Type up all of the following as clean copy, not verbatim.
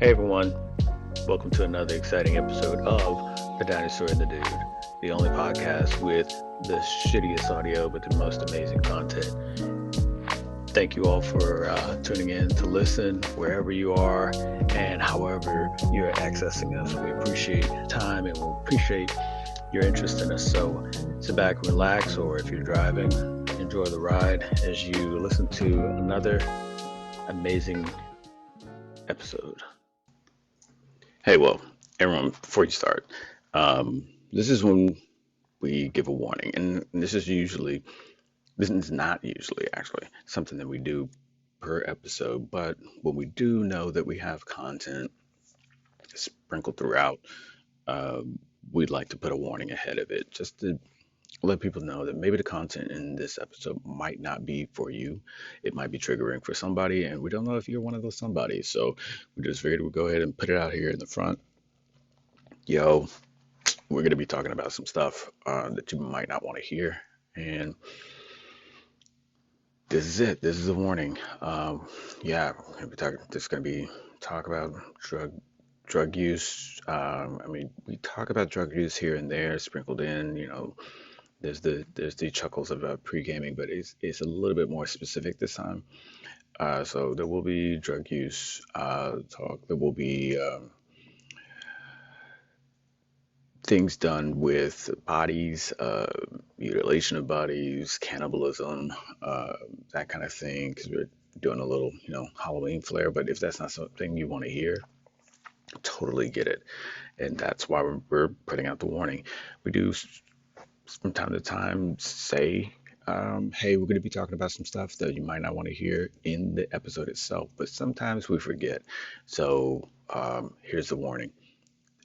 Hey everyone, welcome to another exciting episode of The Dinosaur and the Dude, the only podcast with the shittiest audio but the most amazing content. Thank you all for tuning in to listen wherever you are and however you're accessing us. We appreciate your time and we appreciate your interest in us. So sit back and relax, or if you're driving, enjoy the ride as you listen to another amazing episode. Hey, well, everyone, before you start, this is when we give a warning, and this is not usually actually something that we do per episode, but when we do know that we have content sprinkled throughout, we'd like to put a warning ahead of it, just to let people know that maybe the content in this episode might not be for you. It might be triggering for somebody, and we don't know if you're one of those somebodies. So we just figured we'd go ahead and put it out here in the front. Yo, we're going to be talking about some stuff that you might not want to hear. And this is it. This is a warning. Yeah, we're going to be talking, this is going to be talk about drug use. We talk about drug use here and there, sprinkled in, there's the chuckles of pre-gaming, but it's a little bit more specific this time. So there will be drug use talk. There will be things done with bodies, mutilation of bodies, cannibalism, that kind of thing. Because we're doing a little, Halloween flair. But if that's not something you want to hear, totally get it, and that's why we're putting out the warning. We do from time to time say, hey, we're going to be talking about some stuff that you might not want to hear in the episode itself, but sometimes we forget. So here's the warning.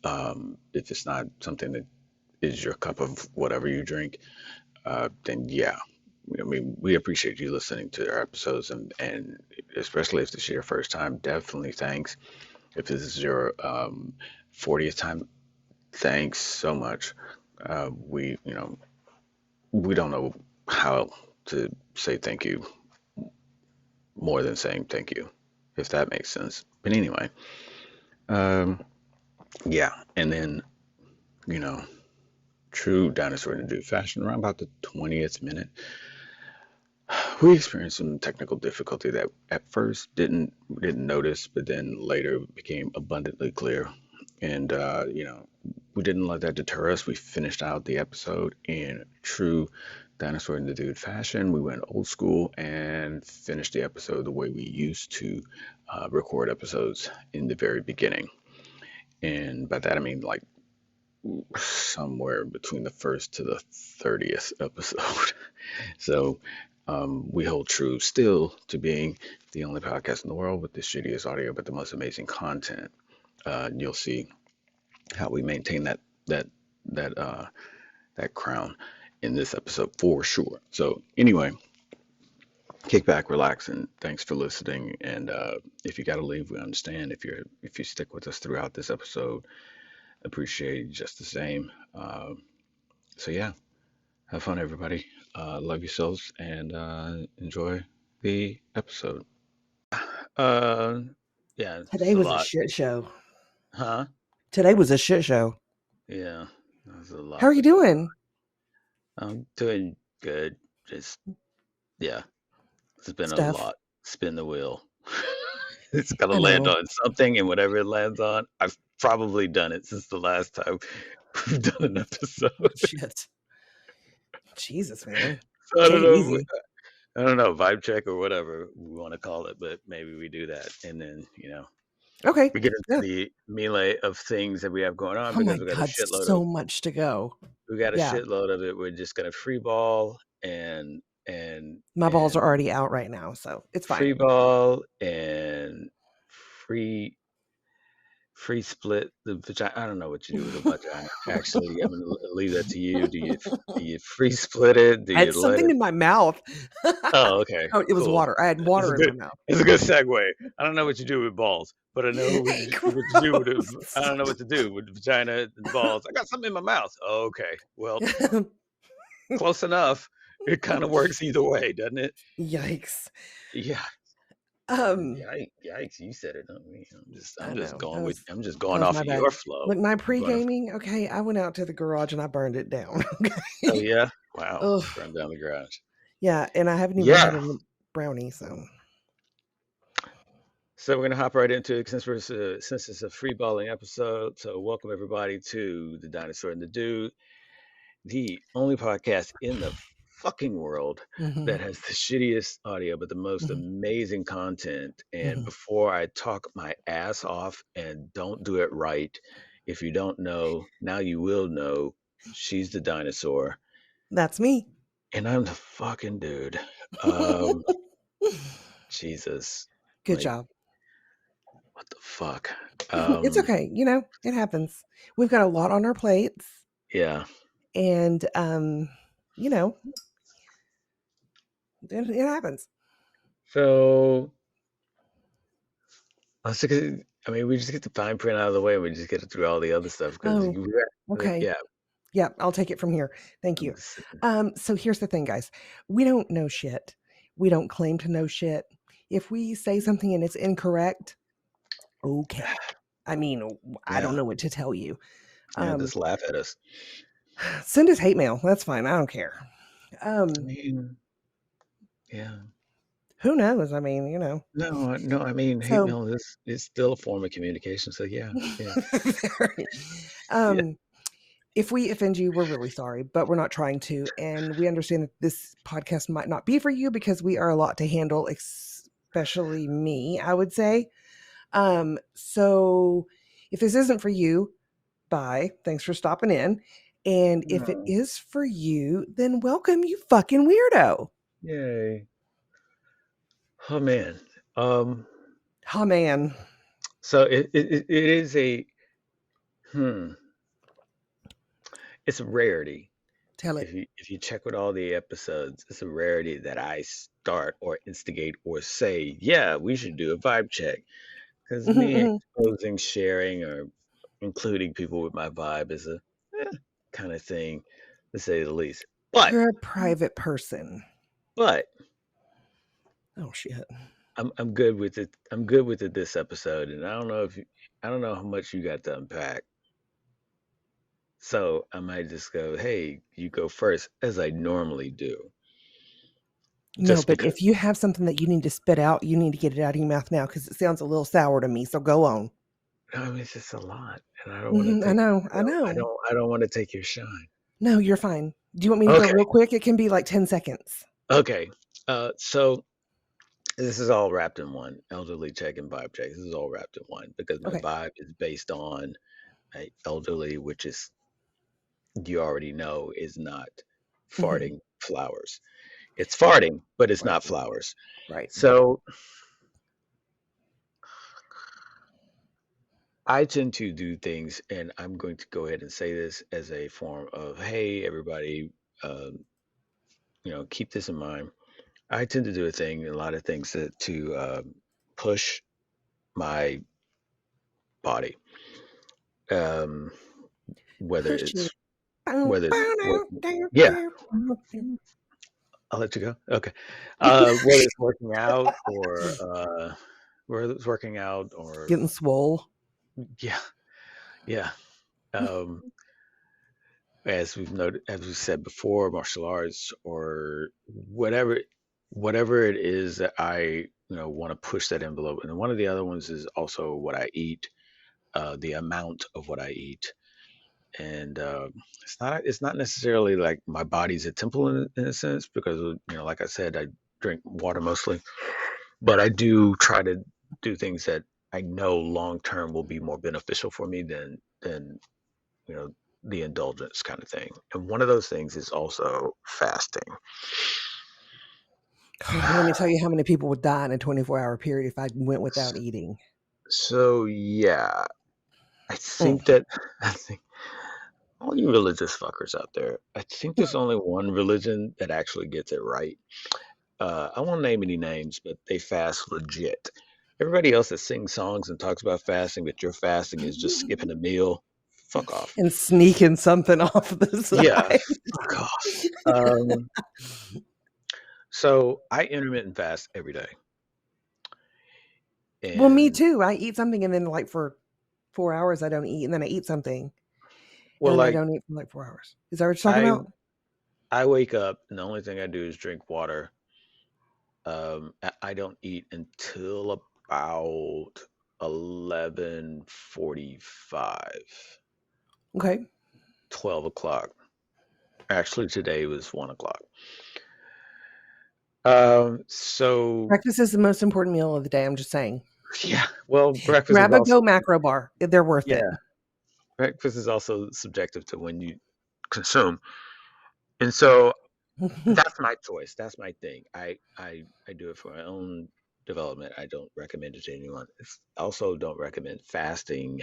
If it's not something that is your cup of whatever you drink, then yeah, we appreciate you listening to our episodes, and especially if this is your first time, definitely thanks. If this is your 40th time, thanks so much. We don't know how to say thank you more than saying thank you, if that makes sense. But anyway, yeah, and then, true Dinosaur and the Dude fashion, around about the 20th minute, we experienced some technical difficulty that at first didn't notice, but then later became abundantly clear. And we didn't let that deter us. We finished out the episode in true Dinosaur and the Dude fashion. We went old school and finished the episode the way we used to record episodes in the very beginning. And by that I mean like somewhere between the first to the 30th episode. So we hold true still to being the only podcast in the world with the shittiest audio but the most amazing content. You'll see how we maintain that crown in this episode for sure. So anyway, kick back, relax, and thanks for listening. And if you got to leave, we understand. If you stick with us throughout this episode, appreciate it just the same. So yeah, have fun, everybody. Love yourselves and enjoy the episode. Yeah, it's Today a was a lot. shit show. Huh? Today was a shit show. Yeah, that's a lot. How are you doing? I'm doing good. Just yeah, it's been a Steph, lot. Spin the wheel. It's got to I land know. on something, and whatever it lands on, I've probably done it since the last time we've done an episode. Shit. Jesus, man. So I Take don't it know. easy. I don't know, vibe check or whatever we want to call it, but maybe we do that, and then Okay. we get into Yeah. the melee of things that we have going on Oh my because we got a God, shitload of so much to go. we got a Yeah. shitload of it. We're just gonna free ball and My balls are already out right now, so it's fine. free ball and free split the vagina. I don't know what you do with a vagina. Actually, I'm gonna leave that to you. Do you free split it? Do I you had let something it? in my mouth. Oh, okay, Oh, it was cool. water. I had It's water a in my good. mouth. It's a good segue. I don't know what you do with balls, but I know what Hey, what you do with it. gross. I don't know what to do with the vagina and balls. I got something in my mouth. Okay, well, close enough. It kind of works either way, doesn't it? Yikes. Yeah. Yikes! You said it, not me. I I'm just know going with. I'm just that going was off my of bad. your flow. Look, my I'm going off. pre-gaming, okay, I went out to the garage and I burned it down. Oh Okay. yeah! Wow! Ugh. Burn down the garage. Yeah, and I haven't even had Yeah. a brownie, so. So we're gonna hop right into it since it's a free balling episode. So welcome everybody to the Dinosaur and the Dude, the only podcast in the fucking world Mhm, that has the shittiest audio but the most mhm, amazing content. And mhm. before I talk my ass off and don't do it right, if you don't know, now you will know. She's the dinosaur, That's me. and I'm the fucking dude. Um, Jesus, Good like job. what the fuck? It's Um, okay, it happens. We've got a lot on our plates, yeah. and, you know, it happens. So I mean, we just get the fine print out of the way, and we just get it through all the other stuff because Oh, you, okay. yeah, Yeah, I'll take it from here. Thank I'm you. just sitting. So here's the thing, guys. We don't know shit. We don't claim to know shit. If we say something and it's incorrect, okay. I mean, I don't Yeah, know what to tell you. yeah, Um, just laugh at us. send us hate mail. That's fine. I don't care. I mean, yeah. Who knows? I mean, No, I mean, hate So, mail is still a form of communication. So yeah, yeah, very- yeah. um, if we offend you, we're really sorry, but we're not trying to. And we understand that this podcast might not be for you because we are a lot to handle, especially me, I would say. So if this isn't for you, bye. Thanks for stopping in. And if it No, is for you, then welcome, you fucking weirdo. yay. Oh man. Um. Oh man. So it is a hmm. It's a rarity. Tell it. If you check with all the episodes, it's a rarity that I start or instigate or say, yeah, we should do a vibe check. Because Mhm, me mhm. exposing, sharing, or including people with my vibe is a kind of thing, to say the least. But You're a private person. but Oh shit. I'm good with it. I'm good with it this episode, and I don't know how much you got to unpack. So I might just go, hey, you go first, as I normally do, No, just but because. if you have something that you need to spit out, you need to get it out of your mouth now because it sounds a little sour to me. So go on. I mean, it's just a lot, and I don't want to Mhm, I take. know. I know. I don't want to take your shine. No, you're fine. Do you want me to go Okay. real quick? It can be like 10 seconds. Okay. So this is all wrapped in one. Elderly check and vibe check. This is all wrapped in one because my Okay. vibe is based on a elderly, which is you already know is not Mhm. farting flowers. It's farting, but it's Right. not flowers. Right. So I tend to do things, and I'm going to go ahead and say this as a form of, hey, everybody, um, keep this in mind. I tend to do a lot of things to push my body, um, whether Push it. it's Bow, whether it's bow, work. down, down, Yeah, down, down, down. I'll let you go. Okay, whether it's working out or Getting swole. yeah, yeah. Um, as we said before, martial arts or whatever it is that I want to push that envelope. And one of the other ones is also what I eat, the amount of what I eat. And it's not necessarily like my body's a temple in a sense because like I said, I drink water mostly, but I do try to do things that I know long term will be more beneficial for me than you know the indulgence kind of thing. And one of those things is also fasting. Let me tell you how many people would die in a 24-hour period if I went without eating. So yeah, I Mm. think that I think all you religious fuckers out there, I think there's only one religion that actually gets it right. I won't name any names, but they fast legit. Everybody else that sings songs and talks about fasting, but your fasting is just skipping a meal. Fuck off. And sneaking something off the Yeah, side. fuck off. So I intermittent fast every day. Well, me And too. I eat something and then like for 4 hours I don't eat, and then I eat something and well, then I like don't eat for like 4 hours. Is that what you're talking I about? I wake up and the only thing I do is drink water. I don't eat until about 11:45, Okay. 12 o'clock. Actually, today was 1 o'clock. So Breakfast is the most important meal of the day, I'm just saying. yeah, well, breakfast is Grab a also Go macro bar. They're worth it. yeah, breakfast is also subjective to when you consume. And so that's my choice. That's my thing. I do it for my own development. I don't recommend it to anyone. I also don't recommend fasting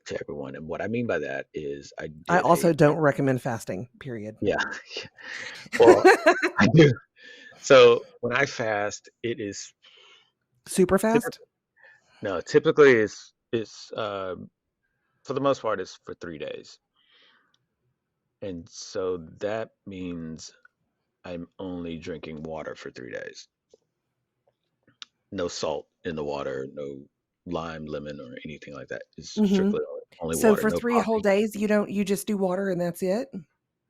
to everyone. And what I mean by that is I I did also don't recommend fasting, period. yeah. Well, I do. So when I fast, it is Super fast? typically no, typically it's for the most part it's for 3 days. And so that means I'm only drinking water for 3 days. No salt in the water, no lime, lemon, or anything like that. It's Mhm. strictly only So water, for no 3 whole coffee. days, you just do water and that's it?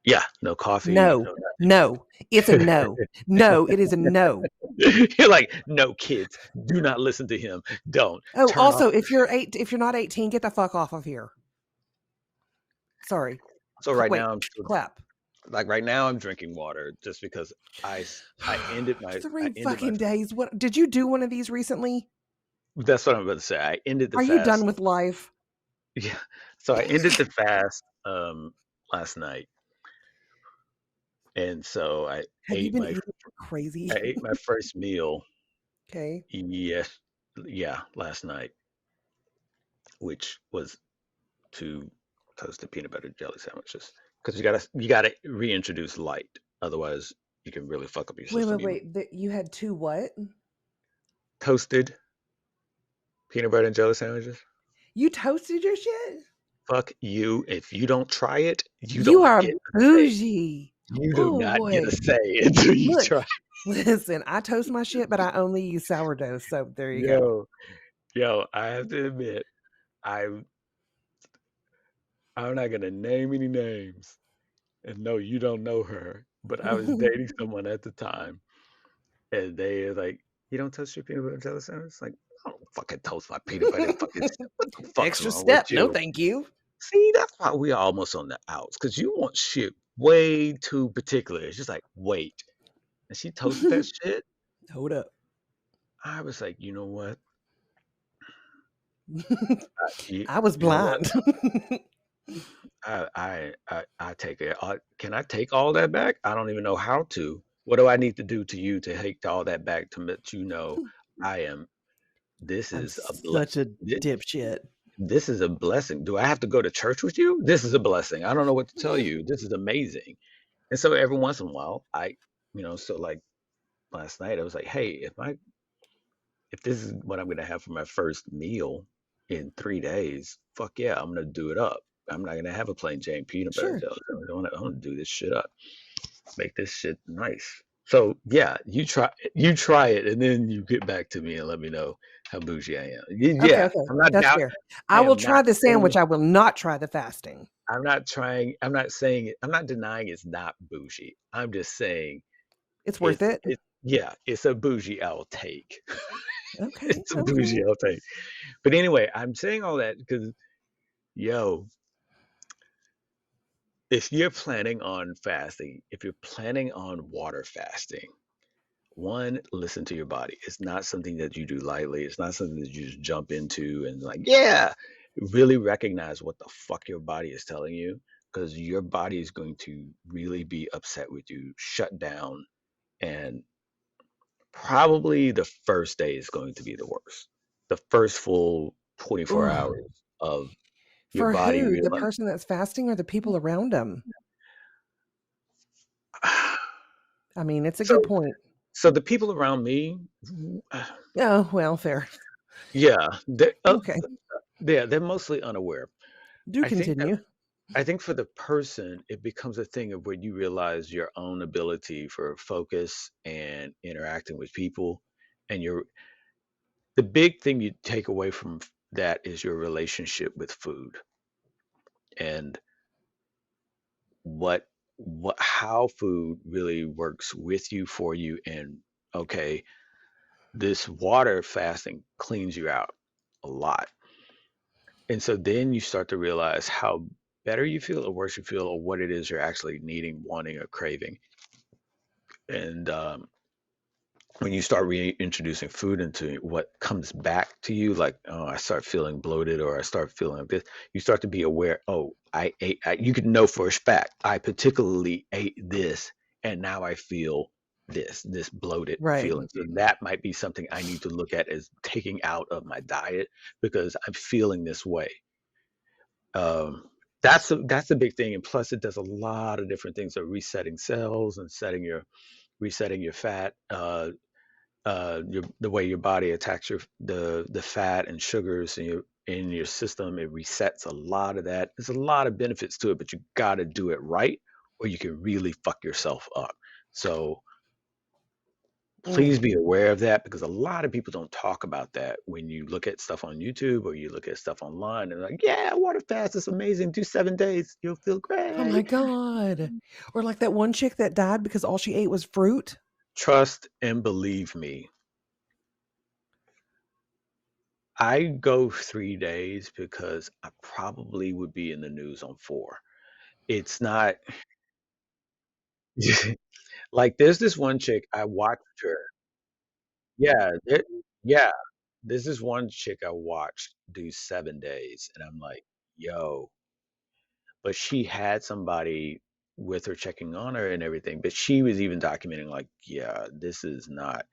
Yeah, no coffee, No. no No. It's a nothing. no. No, it is a no. You're like, no, kids, do not listen to him. Don't Oh, turn off. also, if you're not 18, get the fuck off of here. Sorry. So right Wait, now, I'm still clap. like right now I'm drinking water just because I ended my I 3 ended my fucking days. What did you do one of these recently? that's what I'm about to say. I ended the Are you done fast. with life? Yeah. So I ended the fast last night. And so Have you ate been my eating crazy? I ate my first meal, Okay. yes, yeah, last night, which was two toasted peanut butter jelly sandwiches. Because you gotta reintroduce light, otherwise you can really fuck up your Wait, system. wait, You wait. You had 2 what? toasted peanut butter and jelly sandwiches. You toasted your shit? Fuck you. If you don't try it, you You don't are get a say. bougie. You do Oh not get a boy. say until you Look, try. listen, I toast my shit, but I only use sourdough, so there you go. Yo, yo, I have to admit, I'm I'm not gonna name any names. And no, you don't know her, but I was dating someone at the time, and they are like, "You don't toast your peanut butter and jelly sandwich?" Like, I don't fucking toast my peanut butter and fucking what the fuck's Extra wrong with step. No, you? thank you. See, that's why we are almost on the outs, because you want shit way too particular. It's just like, wait. And she toasted that shit. Hold up. I was like, you know what? You, I was you know what? blind. I take it. Can I take all that back? I don't even know how to. What do I need to do to you to take all that back to let you know I am? This I'm is a ble- such a thi- dipshit. This is a blessing. Do I have to go to church with you? This is a blessing. I don't know what to tell you. This is amazing. And so every once in a while, so like last night, I was like, hey, if this is what I'm gonna have for my first meal in 3 days, fuck yeah, I'm gonna do it up. I'm not gonna have a plain Jane peanut butter and Sure. jelly sandwich. I wanna do this shit up. Make this shit nice. So yeah, you try it and then you get back to me and let me know how bougie I am. Okay, Yeah, okay. I'm not That's doubt fair. I I will am try not the saying sandwich. I will not try the fasting. I'm not trying I'm not saying it I'm not denying it's not bougie. I'm just saying It's worth it's it. it yeah, it's a bougie I'll take. Okay, It's a okay. bougie I'll take. But anyway, I'm saying all that because yo, if you're planning on fasting, if you're planning on water fasting, one, listen to your body. It's not something that you do lightly. It's not something that you just jump into and like, yeah, really recognize what the fuck your body is telling you because your body is going to really be upset with you, shut down, and probably the first day is going to be the worst. The first full 24 Ooh. hours of your For body who? The realizing. person that's fasting or the people around them? I mean, it's a So, good point. so the people around me, Oh, well, fair. yeah, Okay. they're mostly unaware. Do I think that continue. I think for the person, it becomes a thing of where you realize your own ability for focus and interacting with people, and the big thing you take away from that is your relationship with food and what how food really works with you, for you, and okay, this water fasting cleans you out a lot. And so then you start to realize how better you feel or worse you feel or what it is you're actually needing, wanting, or craving. And when you start reintroducing food into what comes back to you, like, oh, I start feeling bloated or I start feeling like this, you start to be aware, oh, I ate, you could know for a fact, I particularly ate this and now I feel this bloated Right. feeling. So that might be something I need to look at as taking out of my diet because I'm feeling this way. Um, that's a big thing. And plus it does a lot of different things. So resetting cells and resetting your fat. The way your body attacks the fat and sugars in your system, it resets a lot of that. There's a lot of benefits to it, but you got to do it right, or you can really fuck yourself up. So please Mm. be aware of that because a lot of people don't talk about that when you look at stuff on YouTube or you look at stuff online and like, yeah, water fast is amazing. Do 7 days, you'll feel Oh my great. god. Or like that one chick that died because all she ate was fruit. Trust and believe me, I go 3 days because I probably would be in the news on 4. It's not like there's this one chick I watched her. Yeah, yeah. There's this one chick I watched do 7 days, and I'm like, yo, but she had somebody with her checking on her and everything. But she was even documenting, like, yeah, this is not,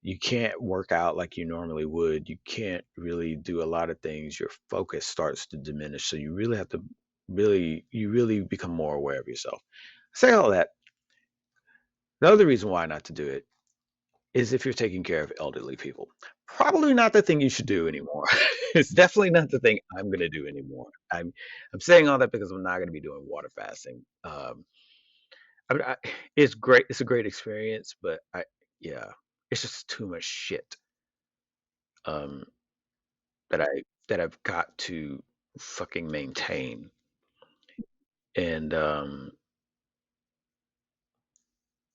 you can't work out like you normally would. You can't really do a lot of things. Your focus starts to diminish. So you really have to you really become more aware of yourself. Say all that. The other reason why not to do it is if you're taking care of elderly people. Probably not the thing you should do anymore. It's definitely not the thing I'm going to do anymore. I'm saying all that because I'm not going to be doing water fasting. I mean, it's great. It's a great experience, but yeah, it's just too much shit. Um, that I've got to fucking maintain. And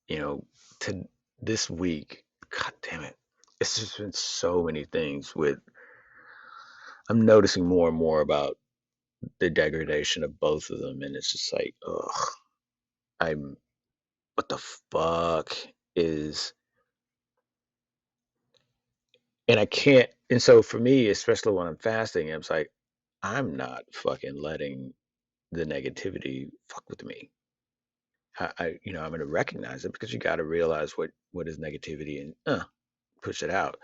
you know, to this week, god damn it. It's just been so many things with I'm noticing more and more about the degradation of both of them and it's just like, ugh, I'm what the fuck is and I can't and so for me, especially when I'm fasting, I'm like, I'm not fucking letting the negativity fuck with me. I'm going to recognize it because you got to realize what is negativity and push it out.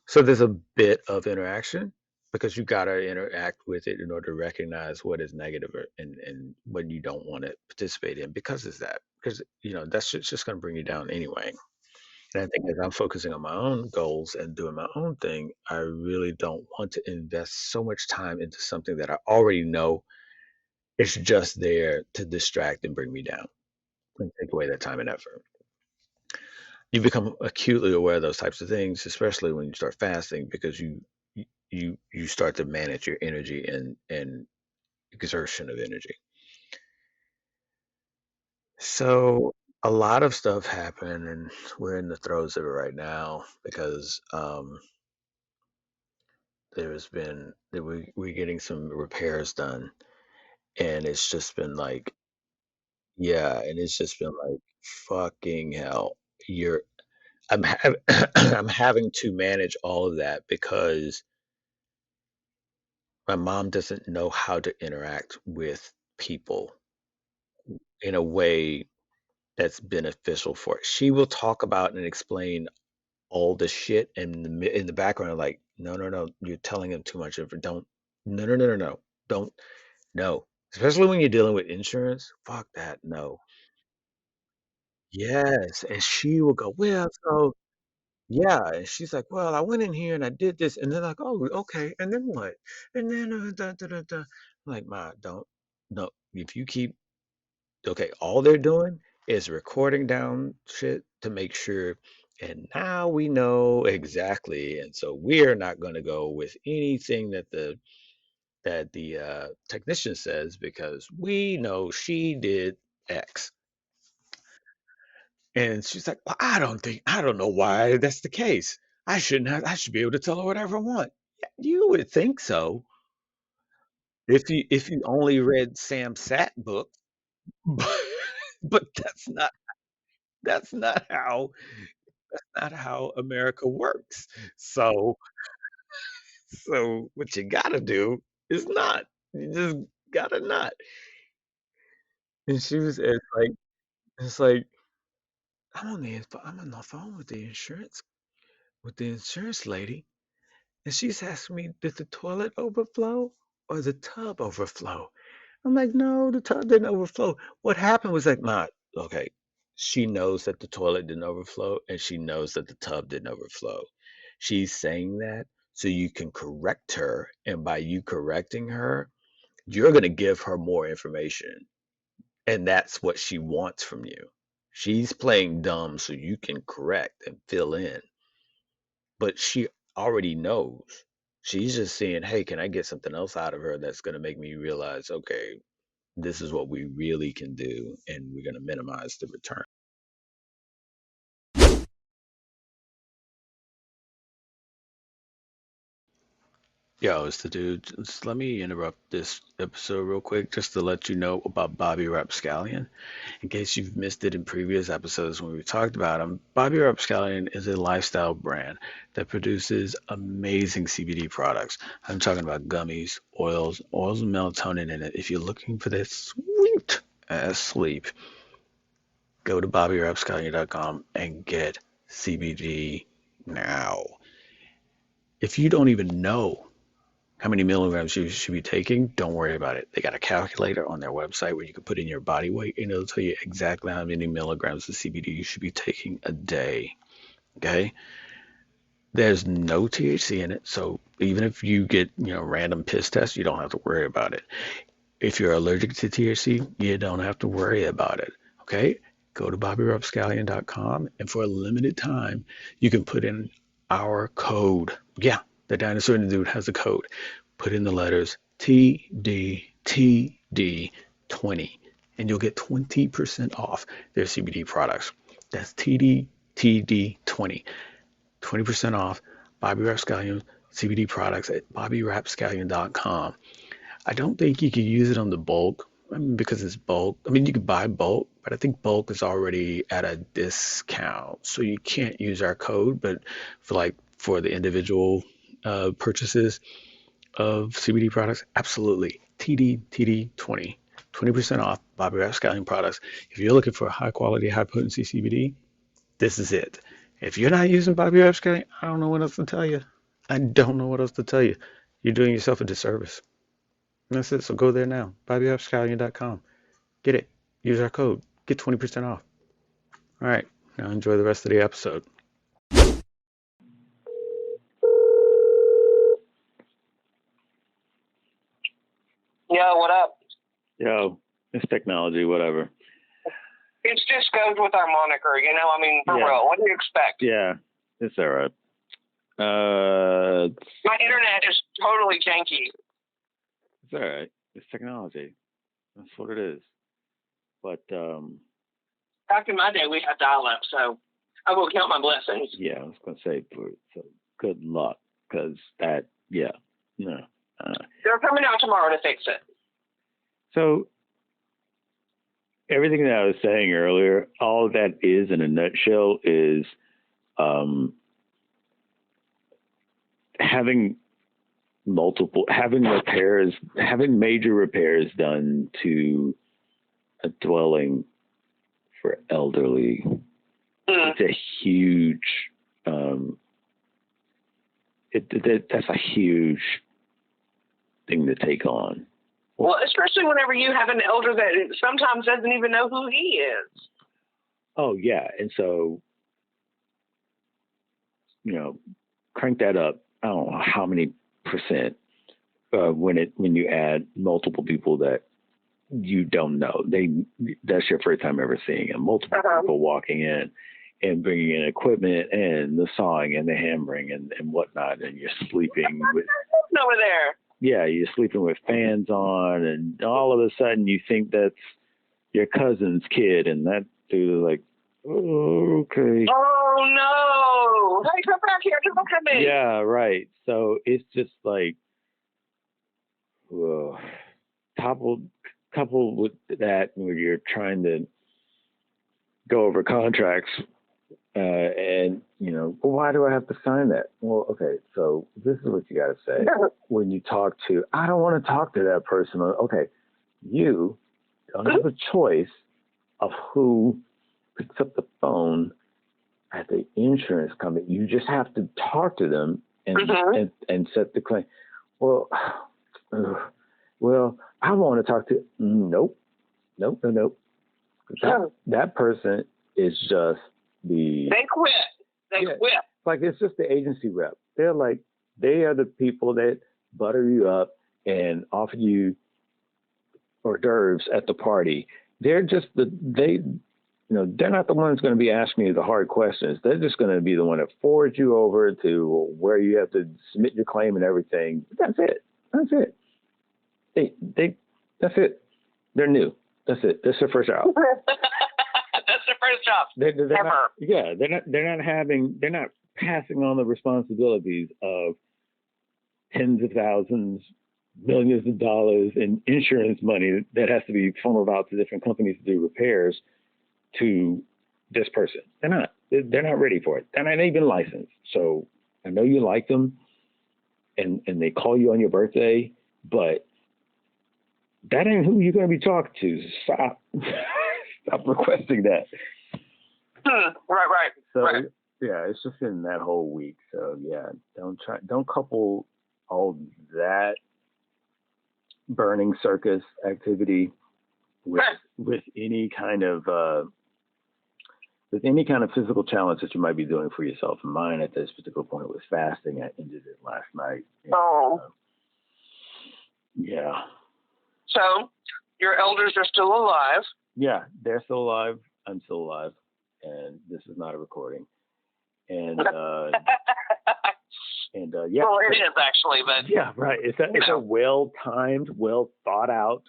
So there's a bit of interaction because you got to interact with it in order to recognize what is negative and what you don't want to participate in because it's that because that's just going to bring you down anyway. And I think as I'm focusing on my own goals and doing my own thing, I really don't want to invest so much time into something that I already know is just there to distract and bring me down and take away that time and effort. You become acutely aware of those types of things, especially when you start fasting, because you start to manage your energy and exertion of energy. So a lot of stuff happened, and we're in the throes of it right now because there's been that we're getting some repairs done, and it's just been like, yeah, and it's just been like, fucking hell, you're I'm having to manage all of that because my mom doesn't know how to interact with people in a way that's beneficial for her. She will talk about and explain all the shit in the background, like, no, no, no, you're telling him too much of it. Don't, no, no, no, no, no, don't, no. Especially when you're dealing with insurance. Fuck that, no. Yes, and she will go, well, so yeah, and she's like, "Well, I went in here and I did this," and they're like, "Oh, okay, and then what?" And then da, da, da, da. I'm like, "Ma, don't, no. If you keep okay, all they're doing is recording down shit to make sure. And now we know exactly. And so we're not going to go with anything that the technician says because we know she did X. And she's like, well, I don't know why that's the case. I should be able to tell her whatever I want. Yeah, you would think so if you only read Sam Satt book, but, but that's not how America works. So what you gotta do is not. You just gotta not. And she was it's like I'm on the phone with the insurance lady, and she's asking me, did the toilet overflow or the tub overflow? I'm like, no, the tub didn't overflow. What happened was like, not okay. She knows that the toilet didn't overflow, and she knows that the tub didn't overflow. She's saying that so you can correct her, and by you correcting her, you're going to give her more information, and that's what she wants from you. She's playing dumb so you can correct and fill in, but she already knows. She's just saying, hey, can I get something else out of her that's going to make me realize, okay, this is what we really can do, and we're going to minimize the return. Yo, it's the dude. Just let me interrupt this episode real quick just to let you know about Bobby Rapscallion. In case you've missed it in previous episodes when we talked about him, Bobby Rapscallion is a lifestyle brand that produces amazing CBD products. I'm talking about gummies, oils with melatonin in it. If you're looking for that sweet ass sleep, go to BobbyRapscallion.com and get CBD now. If you don't even know how many milligrams you should be taking, don't worry about it. They got a calculator on their website where you can put in your body weight and it'll tell you exactly how many milligrams of CBD you should be taking a day. Okay? There's no THC in it, so even if you get, random piss tests, you don't have to worry about it. If you're allergic to THC, you don't have to worry about it. Okay? Go to BobbyRapscallion.com, and for a limited time, you can put in our code. Yeah, the Dinosaur and the Dude has a code. Put in the letters TDTD20, and you'll get 20% off their CBD products. That's TDTD20. 20% off Bobby Rapscallion CBD products at BobbyRapscallion.com. I don't think you could use it on the bulk. I mean, because it's bulk. I mean, you could buy bulk, but I think bulk is already at a discount, so you can't use our code. But for the individual purchases of CBD products, absolutely. TD20, 20% off Bobby Rapscallion products. If you're looking for high quality, high potency CBD, this is it. If you're not using Bobby Rapscallion, I don't know what else to tell you. I don't know what else to tell you. You're doing yourself a disservice. That's it. So go there now. BobbyRapscallion.com. Get it. Use our code. Get 20% off. All right. Now enjoy the rest of the episode. Yo, what up? Yo, it's technology, whatever. It just goes with our moniker, I mean, for real. What do you expect? Yeah, it's all right. My internet is totally janky. It's all right. It's technology. That's what it is. But back in my day, we had dial-up, so I will count my blessings. Yeah, I was gonna say, so good luck, because that, yeah, no. They're coming out tomorrow to fix it. So everything that I was saying earlier, all that is in a nutshell is having major repairs done to a dwelling for elderly. It's a huge, that's a huge thing to take on. Well, especially whenever you have an elder that sometimes doesn't even know who he is. Oh, yeah. And so, crank that up. I don't know how many percent when you add multiple people that you don't know. That's your first time ever seeing them. Multiple people walking in, and bringing in equipment and the sawing and the hammering and whatnot, and you're sleeping with over there. Yeah, you're sleeping with fans on, and all of a sudden you think that's your cousin's kid, and that dude is like, oh, okay. Oh no! Hey, come back here! Come look at me! Yeah, right. So it's just like, coupled with that, where you're trying to go over contracts, and well, why do I have to sign that? Well, okay, so this is what you got to say when you talk to. I don't want to talk to that person. Okay, you don't have a choice of who picks up the phone at the insurance company. You just have to talk to them and set the claim. Well, I want to talk to. Nope. That person is just the. They quit. They quit. Like, it's just the agency rep. They are the people that butter you up and offer you hors d'oeuvres at the party. They're just they're not the ones going to be asking you the hard questions. They're just going to be the one that forwards you over to where you have to submit your claim and everything. That's it. That's it. They're new. That's it. That's their first job. That's their first job. They're not passing on the responsibilities of tens of thousands, millions of dollars in insurance money that has to be funneled out to different companies to do repairs to this person. They're not ready for it. They're not even licensed. So I know you like them and they call you on your birthday, but that ain't who you're going to be talking to. Stop requesting that. Right. So right. Yeah, it's just in that whole week. So yeah, don't couple all that burning circus activity with any kind of physical challenge that you might be doing for yourself. And mine at this particular point was fasting. I ended it last night. Yeah. So your elders are still alive. Yeah, they're still alive. I'm still alive, and this is not a recording. And Well, yeah. Well, it is actually, but yeah, right. It's a well-timed, well-thought-out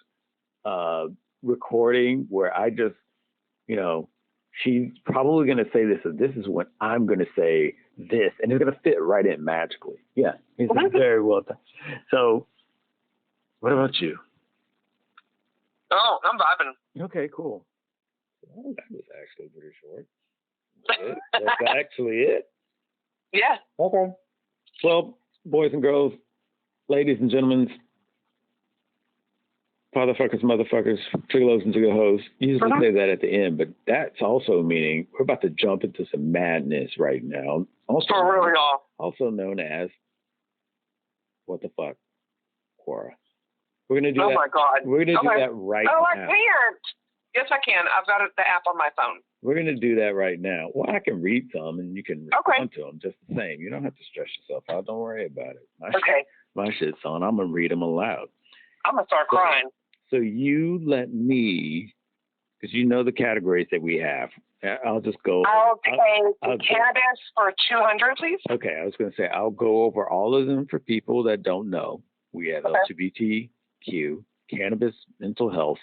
recording where I just, she's probably going to say this, and this is when I'm going to say this, and it's going to fit right in magically. Yeah, it's very well done. So, what about you? Oh, I'm vibing. Okay, cool. Well, that was actually pretty short. That's actually it. Yeah. Okay. Well, boys and girls, ladies and gentlemen, fatherfuckers, motherfuckers, trigolos and trigolo-hos. Usually say that at the end, but that's also meaning we're about to jump into some madness right now. Also known as what the fuck, Quora. We're gonna do that. Oh my God. We're gonna do that right now. Oh, I can't. Yes, I can. I've got the app on my phone. We're going to do that right now. Well, I can read some and you can respond to them just the same. You don't have to stress yourself out. Don't worry about it. My shit's on. I'm going to read them aloud. I'm going to start crying. So you let me, because you know the categories that we have. I'll just go. I'll cannabis for 200, please. Okay. I was going to say, I'll go over all of them for people that don't know. We have LGBTQ, cannabis, mental health,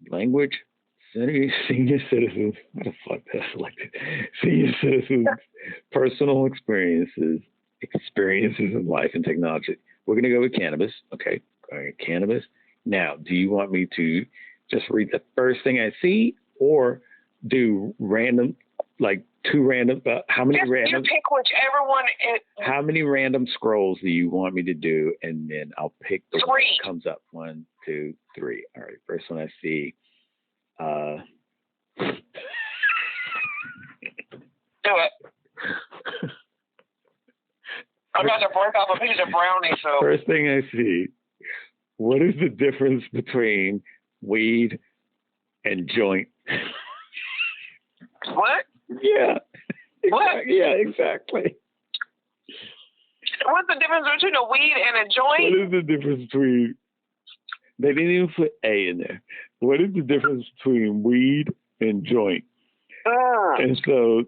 language, senior citizens, what the fuck did I select? Senior citizens, personal experiences in life and technology. We're going to go with cannabis. Okay. All right, cannabis. Now, do you want me to just read the first thing I see or do random, like two random, how many random? You pick whichever one. How many random scrolls do you want me to do? And then I'll pick the one that comes up. 1, 2, 3. All right. First one I see. Do it. I'm about to break off a piece of brownie, so. First thing I see. What is the difference between weed and joint? What? Yeah. What? Yeah, exactly. What's the difference between a weed and a joint? What is the difference between... They didn't even put A in there. What is the difference between weed and joint? And so,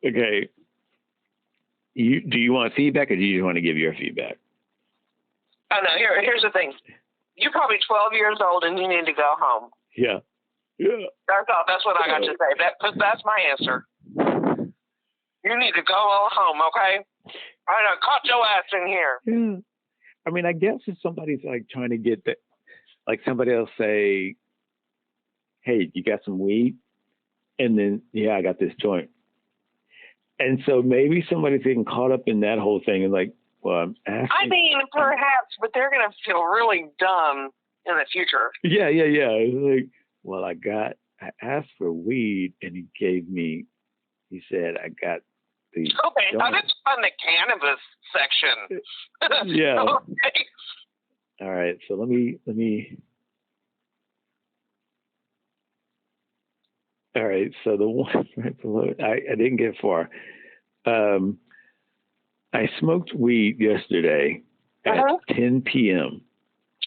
okay, do you want feedback or do you just want to give your feedback? Oh, no, here's the thing. You're probably 12 years old and you need to go home. Yeah. Yeah. That's what I got to say. That's my answer. You need to go all home, okay? I done caught your ass in here. Yeah. I mean, I guess if somebody's like trying to get that, like somebody else say, hey, you got some weed? And then, yeah, I got this joint. And so maybe somebody's getting caught up in that whole thing and like, well, I'm asking. I mean, perhaps, but they're going to feel really dumb in the future. Yeah. It's like, well, I asked for weed and he said, I got the. Okay, joint. I just on the cannabis section. Yeah. Okay. All right. So let me. All right. So the one right below, I didn't get far. I smoked weed yesterday at 10 p.m.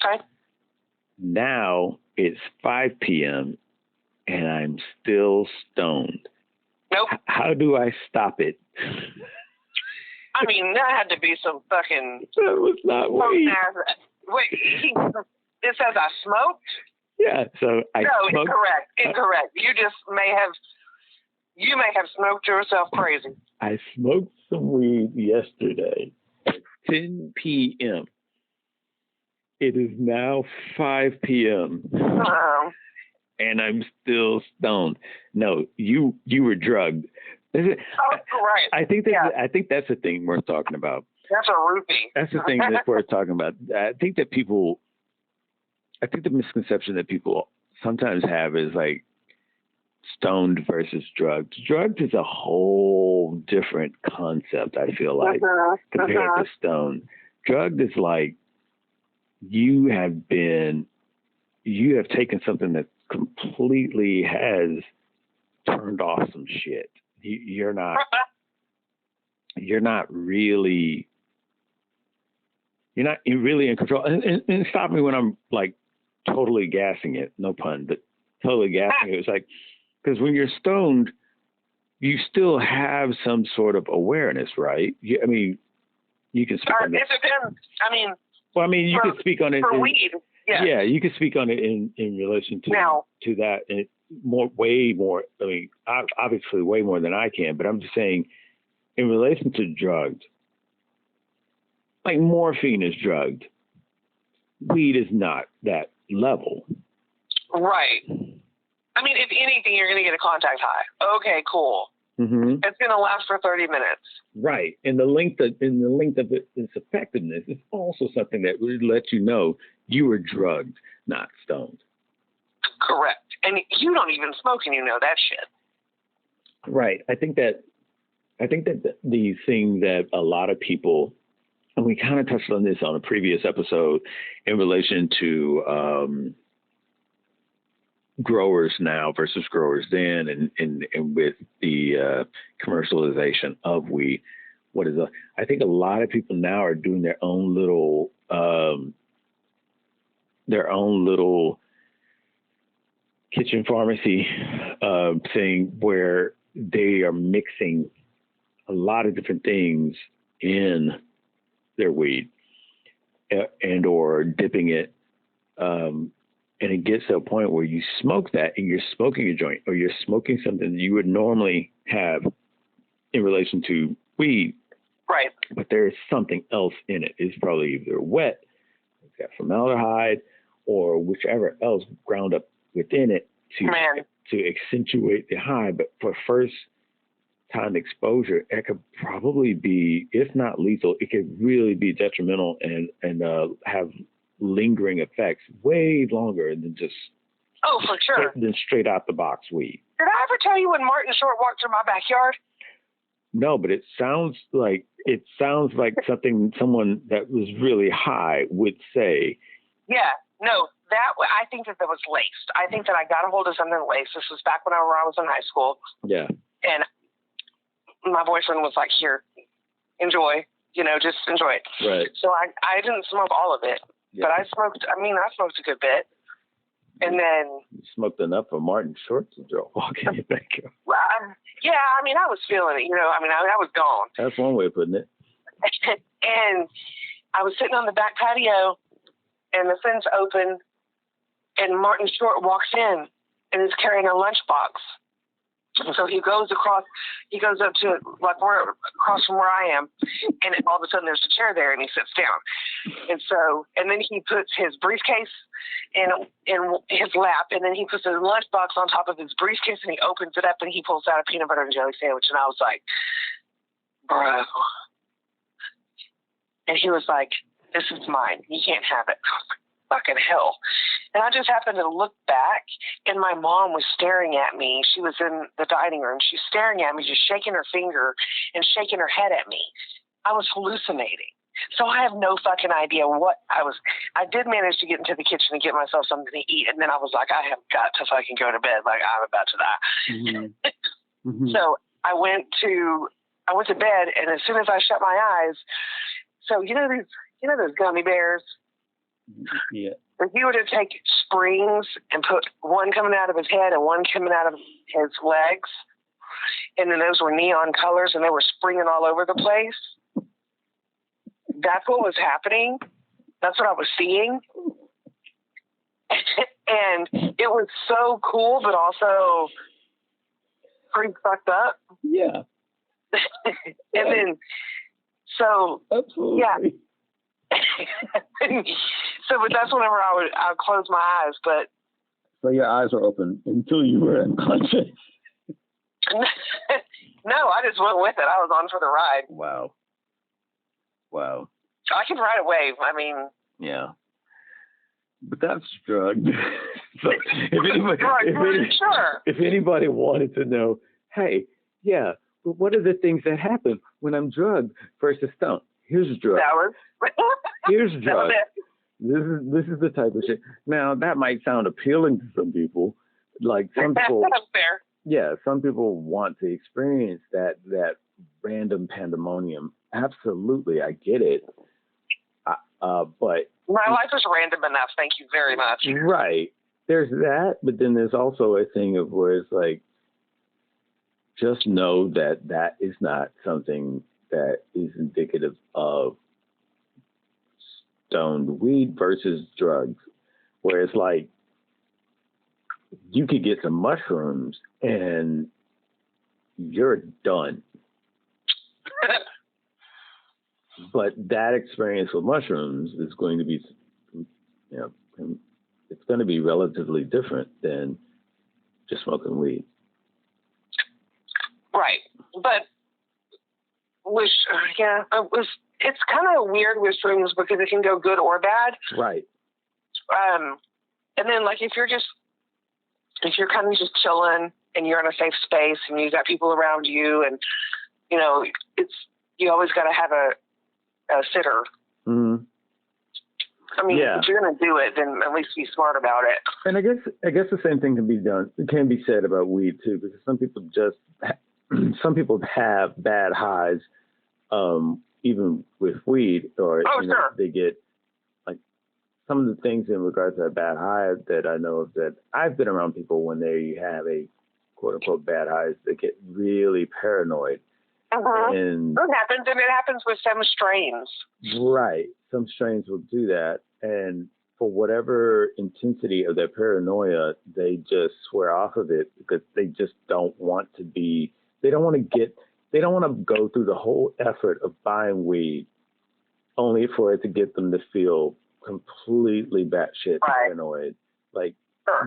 Okay. Now it's 5 p.m. and I'm still stoned. Nope. How do I stop it? I mean, that had to be some fucking. That was not weed. Wait, it says I smoked? Yeah, so I smoked. Incorrect. You may have smoked yourself crazy. I smoked some weed yesterday at 10 p.m. It is now 5 p.m. And I'm still stoned. No, you were drugged. Oh, right. I think that's the thing worth talking about. That's a roofie. That's the thing that we're talking about. I think the misconception that people sometimes have is like stoned versus drugged. Drugged is a whole different concept, I feel like, compared to stoned. Drugged is like you have taken something that completely has turned off some shit. You're not really in control. And stop me when I'm like totally gassing it, no pun, but totally gassing it. It's like, because when you're stoned, you still have some sort of awareness, right? You can speak on it. It depends. You can speak on it. For weed, yes. Yeah, you can speak on it in relation to that. And way more, obviously way more than I can, but I'm just saying in relation to drugs, like morphine is drugged. Weed is not that level. Right. If anything, you're going to get a contact high. Okay, cool. Mm-hmm. It's going to last for 30 minutes. Right. And the length of its effectiveness is also something that would let you know you were drugged, not stoned. Correct. And you don't even smoke and you know that shit. Right. I think that the thing that a lot of people, and we kind of touched on this on a previous episode in relation to growers now versus growers then, and with the commercialization of weed. I think a lot of people now are doing their own little kitchen pharmacy thing where they are mixing a lot of different things in their weed and or dipping it. And it gets to a point where you smoke that and you're smoking a joint or you're smoking something that you would normally have in relation to weed. Right. But there's something else in it. It's probably either wet, it's got formaldehyde, or whichever else ground up within it to accentuate the high. But for first time exposure, it could probably be, if not lethal, it could really be detrimental and have lingering effects way longer than just for sure than straight out the box weed. Did I ever tell you when Martin Short walked through my backyard? No, but it sounds like something someone that was really high would say. Yeah, no, I think that was laced. I think that I got a hold of something laced. This was back when I was in high school. Yeah. And my boyfriend was like, "Here, enjoy. Just enjoy it." Right. So I didn't smoke all of it. Yeah. But I smoked a good bit. And then you smoked enough for Martin Short to walk in your backyard. Well, yeah, I mean, I was feeling it, I was gone. That's one way of putting it. And I was sitting on the back patio, and the fence opened, and Martin Short walks in and is carrying a lunchbox. So he goes up to like across from where I am, and all of a sudden there's a chair there, and he sits down. And then he puts his briefcase in his lap, and then he puts his lunchbox on top of his briefcase, and he opens it up, and he pulls out a peanut butter and jelly sandwich, and I was like, bro. And he was like, this is mine. You can't have it. Fucking hell. And I just happened to look back, and my mom was staring at me. She was in the dining room. She's staring at me, just shaking her finger and shaking her head at me. I was hallucinating. So I have no fucking idea what I was. I did manage to get into the kitchen and get myself something to eat, and then I was like, I have got to fucking go to bed. Like, I'm about to die. Mm-hmm. So I went to bed, and as soon as I shut my eyes, so you know those gummy bears? Yeah. If you were to take springs and put one coming out of his head and one coming out of his legs, and then those were neon colors and they were springing all over the place, that's what was happening. That's what I was seeing. And it was so cool, but also pretty fucked up. Yeah. And then, so, absolutely. Yeah. But that's whenever I would close my eyes. But so your eyes were open until you were unconscious. No, I just went with it. I was on for the ride. Wow. I can ride a wave. I mean, yeah, but that's drugged. So if anybody wanted to know, hey, yeah, but what are the things that happen when I'm drugged versus stoned? Here's drugs. Here's drugs. This is the type of shit. Now that might sound appealing to some people. Like some people, fair. Yeah, some people want to experience that random pandemonium. Absolutely, I get it. But my life is random enough. Thank you very much. Right. There's that, but then there's also a thing of where it's like, just know that is not something that is indicative of stoned weed versus drugs, where it's like you could get some mushrooms and you're done. But that experience with mushrooms is going to be, it's going to be relatively different than just smoking weed. Right. But it's kind of weird with shrooms because it can go good or bad. Right. And then like if you're kind of just chilling and you're in a safe space and you've got people around you and you always got to have a sitter. Mm-hmm. I mean, if you're going to do it, then at least be smart about it. And I guess the same thing can be said about weed too, because some people have bad highs, even with weed, or sure. They get like some of the things in regards to a bad high that I know of, that I've been around people when they have a quote unquote bad highs, they get really paranoid. Uh-huh. And it happens with some strains. Right. Some strains will do that. And for whatever intensity of their paranoia, they just swear off of it because they just don't want to go through the whole effort of buying weed only for it to get them to feel completely batshit paranoid. Like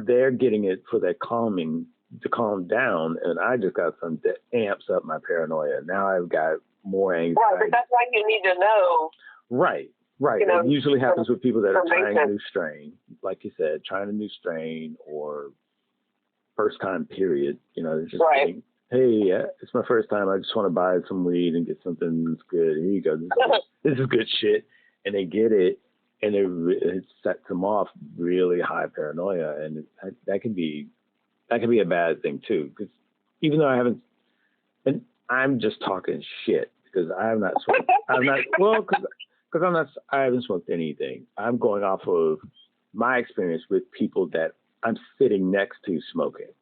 they're getting it for their calming, to calm down, and I just got something that amps up my paranoia. Now I've got more anxiety. Right, but that's why you need to know. Right. It usually happens with people that are trying a new strain, like you said, trying a new strain or first time period. It's just saying, hey, it's my first time. I just want to buy some weed and get something that's good. Here you go. This is good shit. And they get it, and it sets them off really high paranoia, and that can be a bad thing too. Because even though I haven't, and I'm just talking shit because I have not smoked. I haven't smoked anything. I'm going off of my experience with people that I'm sitting next to smoking.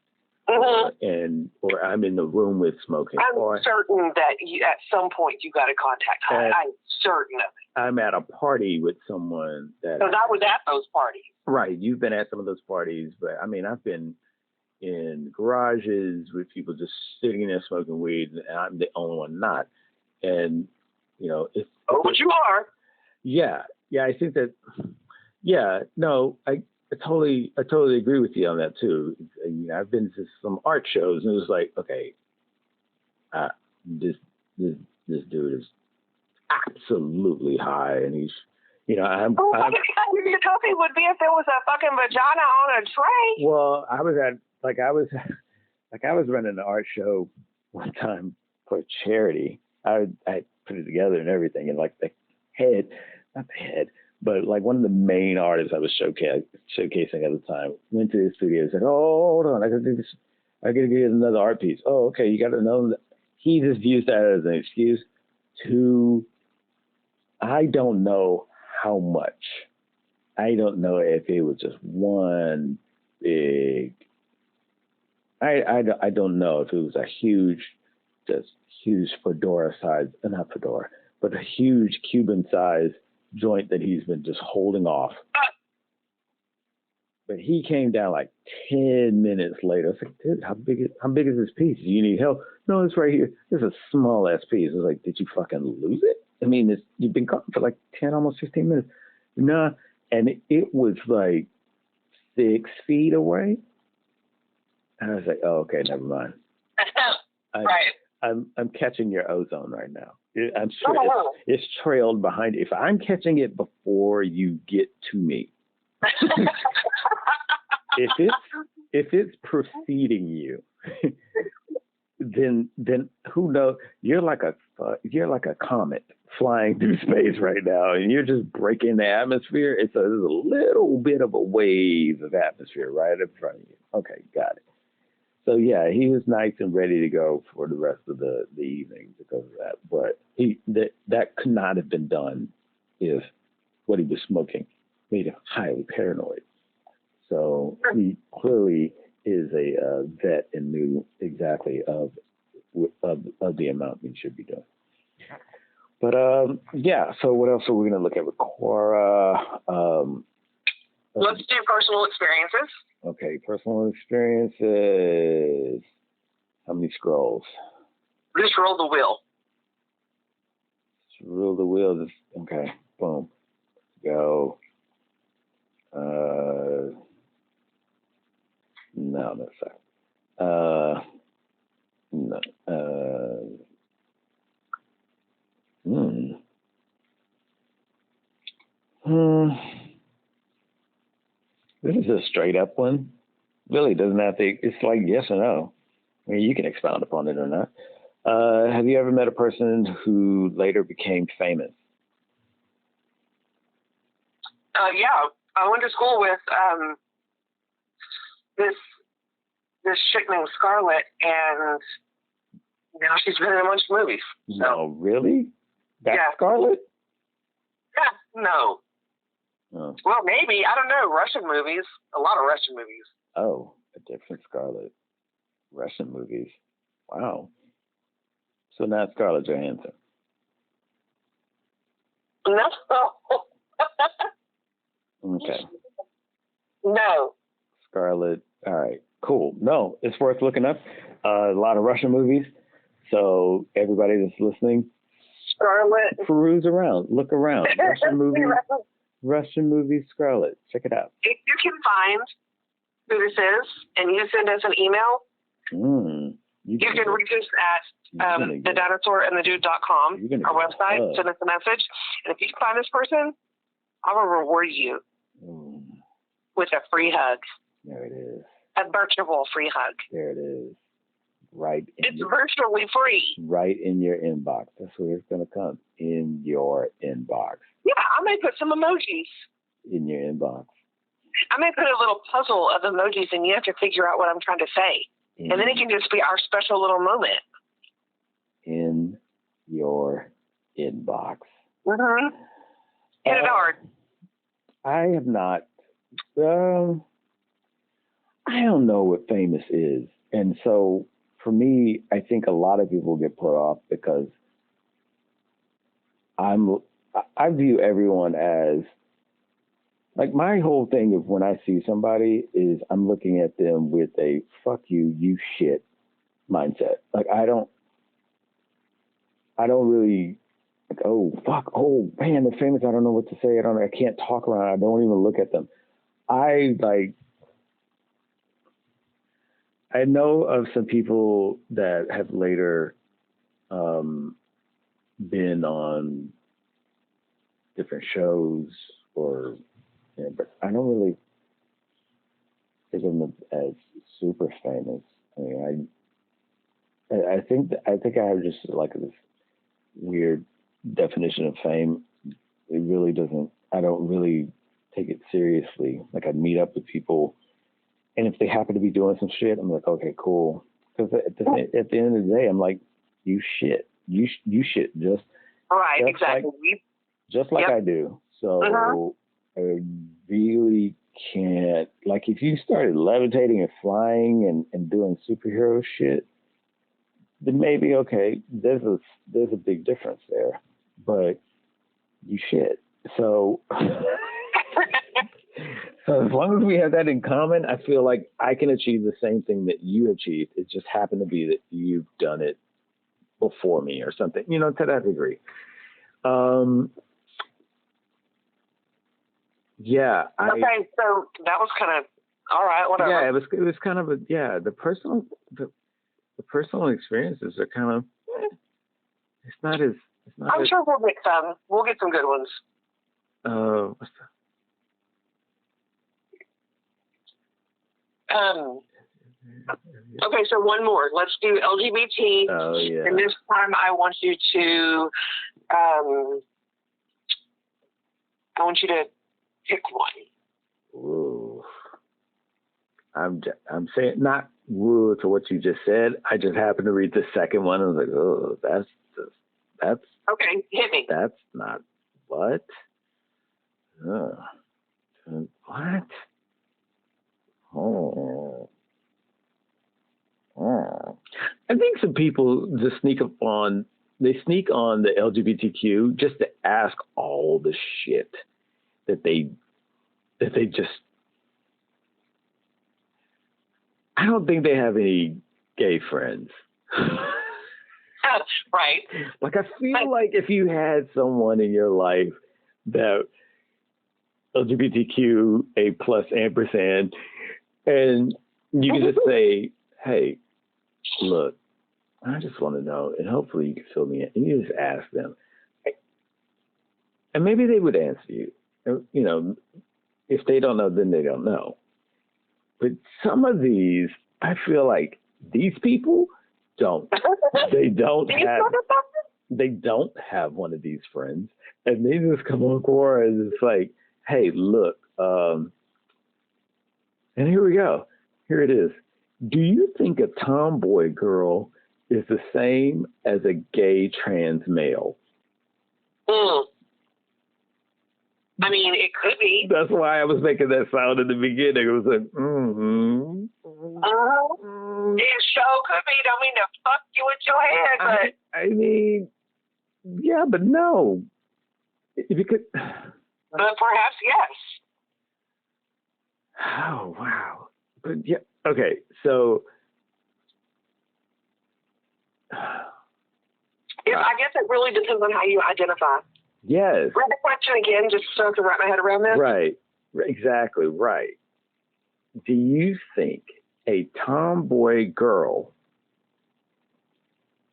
Or I'm in the room with smoking. I'm certain that at some point you got a contact high. I'm certain of it. I'm at a party with someone that. Because I was at those parties. Right. You've been at some of those parties, but I mean, I've been in garages with people just sitting there smoking weed, and I'm the only one not. And, you know, but you are. Yeah. Yeah. I think that, yeah, no, I totally agree with you on that too. You know, I've been to some art shows and it was like, okay, this dude is absolutely high, and he's, you know, your utopia would be if there was a fucking vagina on a tray. Well, I was running an art show one time for charity. I put it together and everything, and like not the head, but like one of the main artists I was showcasing at the time went to his studio and said, "Oh, hold on, I gotta do this. I gotta get another art piece." Oh, okay, you got to know that. He just used that as an excuse to, I don't know how much. I don't know if it was just one big. I don't know if it was a huge fedora size, not fedora, but a huge Cuban size joint that he's been just holding off. But he came down like 10 minutes later. I was like, dude, how big is this piece? Do you need help? No, it's right here. It's a small ass piece. I was like, did you fucking lose it? I mean, you've been gone for like 10, almost 15 minutes. Nah. And it was like 6 feet away. And I was like, oh, okay, never mind. Right. I'm catching your ozone right now. I'm sure it's trailed behind. If I'm catching it before you get to me, if it's preceding you, then who knows? You're like a comet flying through space right now, and you're just breaking the atmosphere. There's a little bit of a wave of atmosphere right in front of you. Okay, got it. So yeah, he was nice and ready to go for the rest of the evening because of that. But that could not have been done if what he was smoking made him highly paranoid. So he clearly is a vet and knew exactly of the amount we should be doing. But yeah. So what else are we going to look at with Cora? Let's do personal experiences. Okay, personal experiences. How many scrolls? Just roll the wheel. Just roll the wheel. Okay, boom. Go. No, that's that. No. This is a straight up one. Really doesn't have to. It's like yes or no. I mean, you can expound upon it or not. Have you ever met a person who later became famous? Yeah, I went to school with this chick named Scarlett, and now she's been in a bunch of movies. So. No, really? That's Scarlett? Yeah, no. Oh. Well, maybe. I don't know. Russian movies. A lot of Russian movies. Oh, a different Scarlett. Russian movies. Wow. So not Scarlett Johansson. No. Okay. No. Scarlett. All right. Cool. No, it's worth looking up. A lot of Russian movies. So everybody that's listening, Scarlett. Peruse around. Look around. Russian movies, Scarlett. Check it out. If you can find who this is and you send us an email, you can reach us at TheDinosaur&TheDude.com, our website. Send us a message. And if you can find this person, I will reward you with a free hug. There it is. A virtual free hug. There it is. It's virtually free. Right in your inbox. That's where it's going to come. In your inbox. Yeah, I may put some emojis. In your inbox. I may put a little puzzle of emojis, and you have to figure out what I'm trying to say. And then it can just be our special little moment. In your inbox. Mm-hmm. Hit it hard. I have not. I don't know what famous is. And so for me, I think a lot of people get put off because I view everyone as, like, my whole thing of when I see somebody is I'm looking at them with a fuck you, you shit mindset. Like, I don't really, like, oh, fuck, oh, man, they're famous. I don't know what to say. I can't talk around. I don't even look at them. I know of some people that have later been on different shows or, but I don't really think of them as super famous. I mean, I think I have just like this weird definition of fame. It really doesn't. I don't really take it seriously. Like, I meet up with people, and if they happen to be doing some shit, I'm like, okay, cool. Because at the end of the day, I'm like, you shit, you shit, just right, just exactly. Just like I do. So I really can't. Like, if you started levitating and flying and doing superhero shit, then maybe okay. There's a big difference there, but you shit. So. So as long as we have that in common, I feel like I can achieve the same thing that you achieved. It just happened to be that you've done it before me or something, to that degree. Yeah. Okay, so that was kind of all right. Whatever. Yeah, it was kind of the personal experiences are kind of. It's not as. I'm sure we'll get some. We'll get some good ones. What's that? Okay, so one more. Let's do LGBT. Oh, yeah. And this time I want you to pick one. Ooh. I'm saying not woo to what you just said. I just happened to read the second one and was like, oh, that's okay. Hit me. That's not what. What? Oh. I think some people just sneak on the LGBTQ just to ask all the shit that they just. I don't think they have any gay friends. Right. Like, I feel like if you had someone in your life that LGBTQ A+, and you can just say, hey, look, I just want to know, and hopefully you can fill me in. And you just ask them. And maybe they would answer you. If they don't know, then they don't know. But some of these, I feel like these people don't. They don't have one of these friends. And they just come on Quora and it's like, hey, look, and here we go. Here it is. Do you think a tomboy girl is the same as a gay trans male? I mean, it could be. That's why I was making that sound in the beginning. It was like, It sure could be. Don't mean to fuck you with your head, but I mean, yeah, but no. If you could. But perhaps yes. Oh, wow. But yeah, okay, so. I guess it really depends on how you identify. Yes. Read the question again, just so I can wrap my head around this. Right. Exactly, right. Do you think a tomboy girl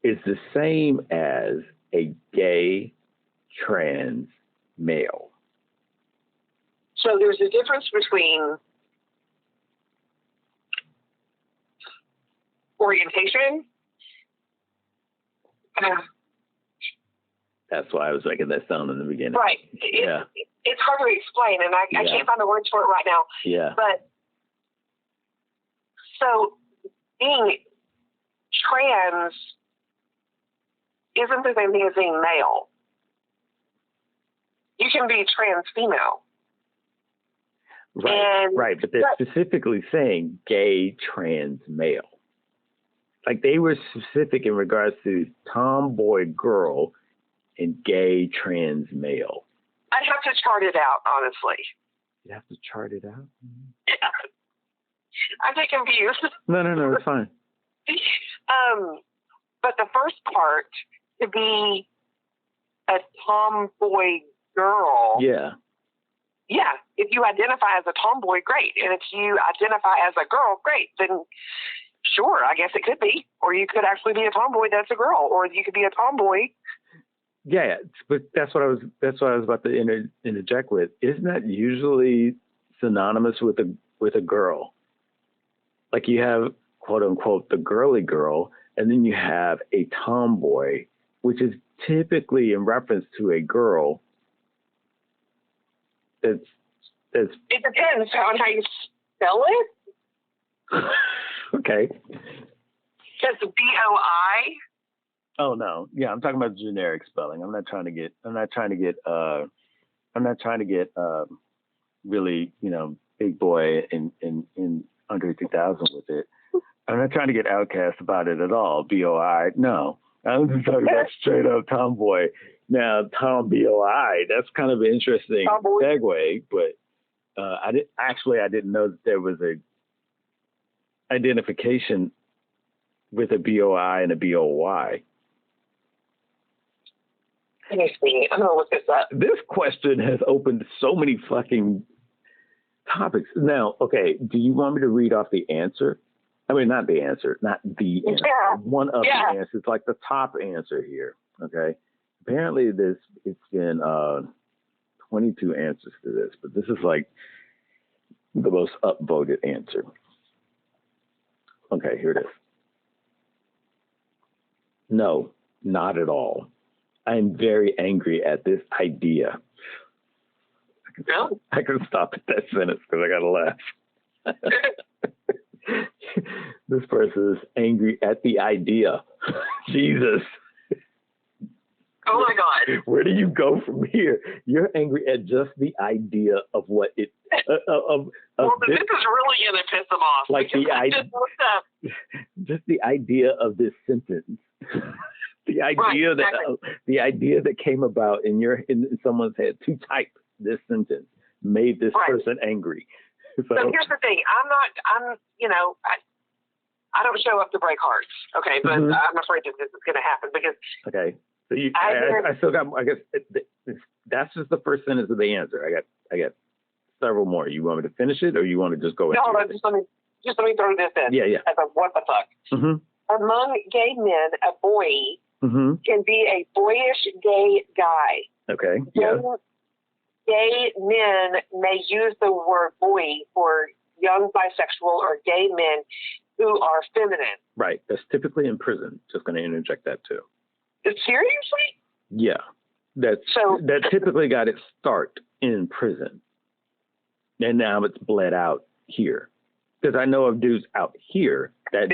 is the same as a gay trans male? So there's a difference between orientation. That's why I was making that sound in the beginning. Right. Yeah. It's hard to explain, and I can't find the words for it right now. Yeah. But so being trans isn't the same thing as being male. You can be trans female. Right. But they're specifically saying gay trans male. Like they were specific in regards to tomboy girl and gay trans male. I'd have to chart it out, honestly. You have to chart it out? Yeah. I get confused. No, it's fine. But the first part, to be a tomboy girl. Yeah. Yeah. If you identify as a tomboy, great. And if you identify as a girl, great. Then sure, I guess it could be. Or you could actually be a tomboy that's a girl. Or you could be a tomboy. Yeah, but that's what I was about to interject with. Isn't that usually synonymous with a girl? Like you have quote unquote the girly girl, and then you have a tomboy, which is typically in reference to a girl. It depends on how you spell it. Okay. Because BOI. Oh no, yeah, I'm talking about generic spelling. I'm not trying to get really, big boy in under 2000 with it. I'm not trying to get outcast about it at all. BOI, no. I'm just talking about straight up tomboy. Now, Tom BOI, that's kind of an interesting segue, but I didn't know that there was a identification with a BOI and a BOY. Let me see. I'm going to look this up. This question has opened so many fucking topics. Now, okay, do you want me to read off the answer? I mean, not the answer, not the answer. Yeah. One of the answers, like the top answer here, okay? Apparently it's been 22 answers to this, but this is like the most upvoted answer. Okay, here it is. No, not at all. I'm very angry at this idea. I can stop at that sentence because I got to laugh. This person is angry at the idea. Jesus. Oh my God. Where do you go from here? You're angry at just the idea of what it. Well, this is really going to piss them off. Like the idea. Just the idea of this sentence. The idea the idea that came about in someone's head to type this sentence made this person angry. So here's the thing. I don't show up to break hearts. Okay. But I'm afraid that this is going to happen because. Okay. So I still got, I guess that's just the first sentence of the answer. I got several more. You want me to finish it or you want to just go? No, just let me throw this in. Yeah. As a what the fuck. Mm-hmm. Among gay men, a boy can be a boyish gay guy. Okay. Yeah. Gay men may use the word boy for young bisexual or gay men who are feminine. Right. That's typically in prison. Just going to interject that too. Seriously? Yeah. That typically got its start in prison. And now it's bled out here. Because I know of dudes out here that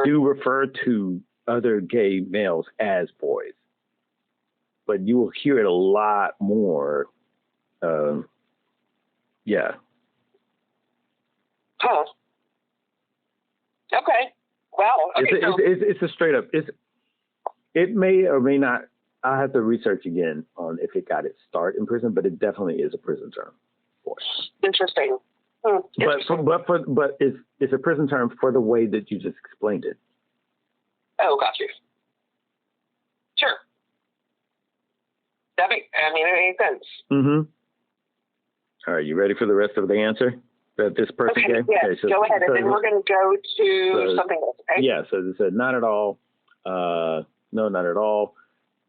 do refer to other gay males as boys. But you will hear it a lot more. Yeah. Huh. Okay. Wow. Okay, it's a straight up. It may or may not. I'll have to research again on if it got its start in prison, but it definitely is a prison term. Interesting. But it's a prison term for the way that you just explained it. Oh, got you. Sure. It makes sense. Mm-hmm. All right, you ready for the rest of the answer that this person gave? Yes, okay, so go ahead, and then we're going to go to something else, okay? Yeah, so they said, not at all. No, not at all.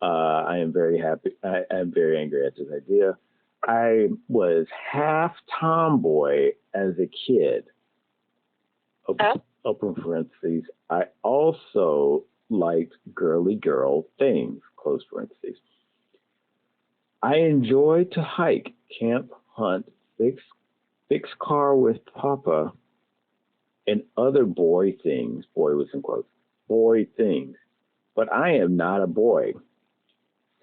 I am very happy. I am very angry at this idea. I was half tomboy as a kid. Open parentheses. I also liked girly girl things, close parentheses. I enjoy to hike, camp, hunt, fix car with Papa, and other boy things. Boy was in quotes. Boy things. But I am not a boy.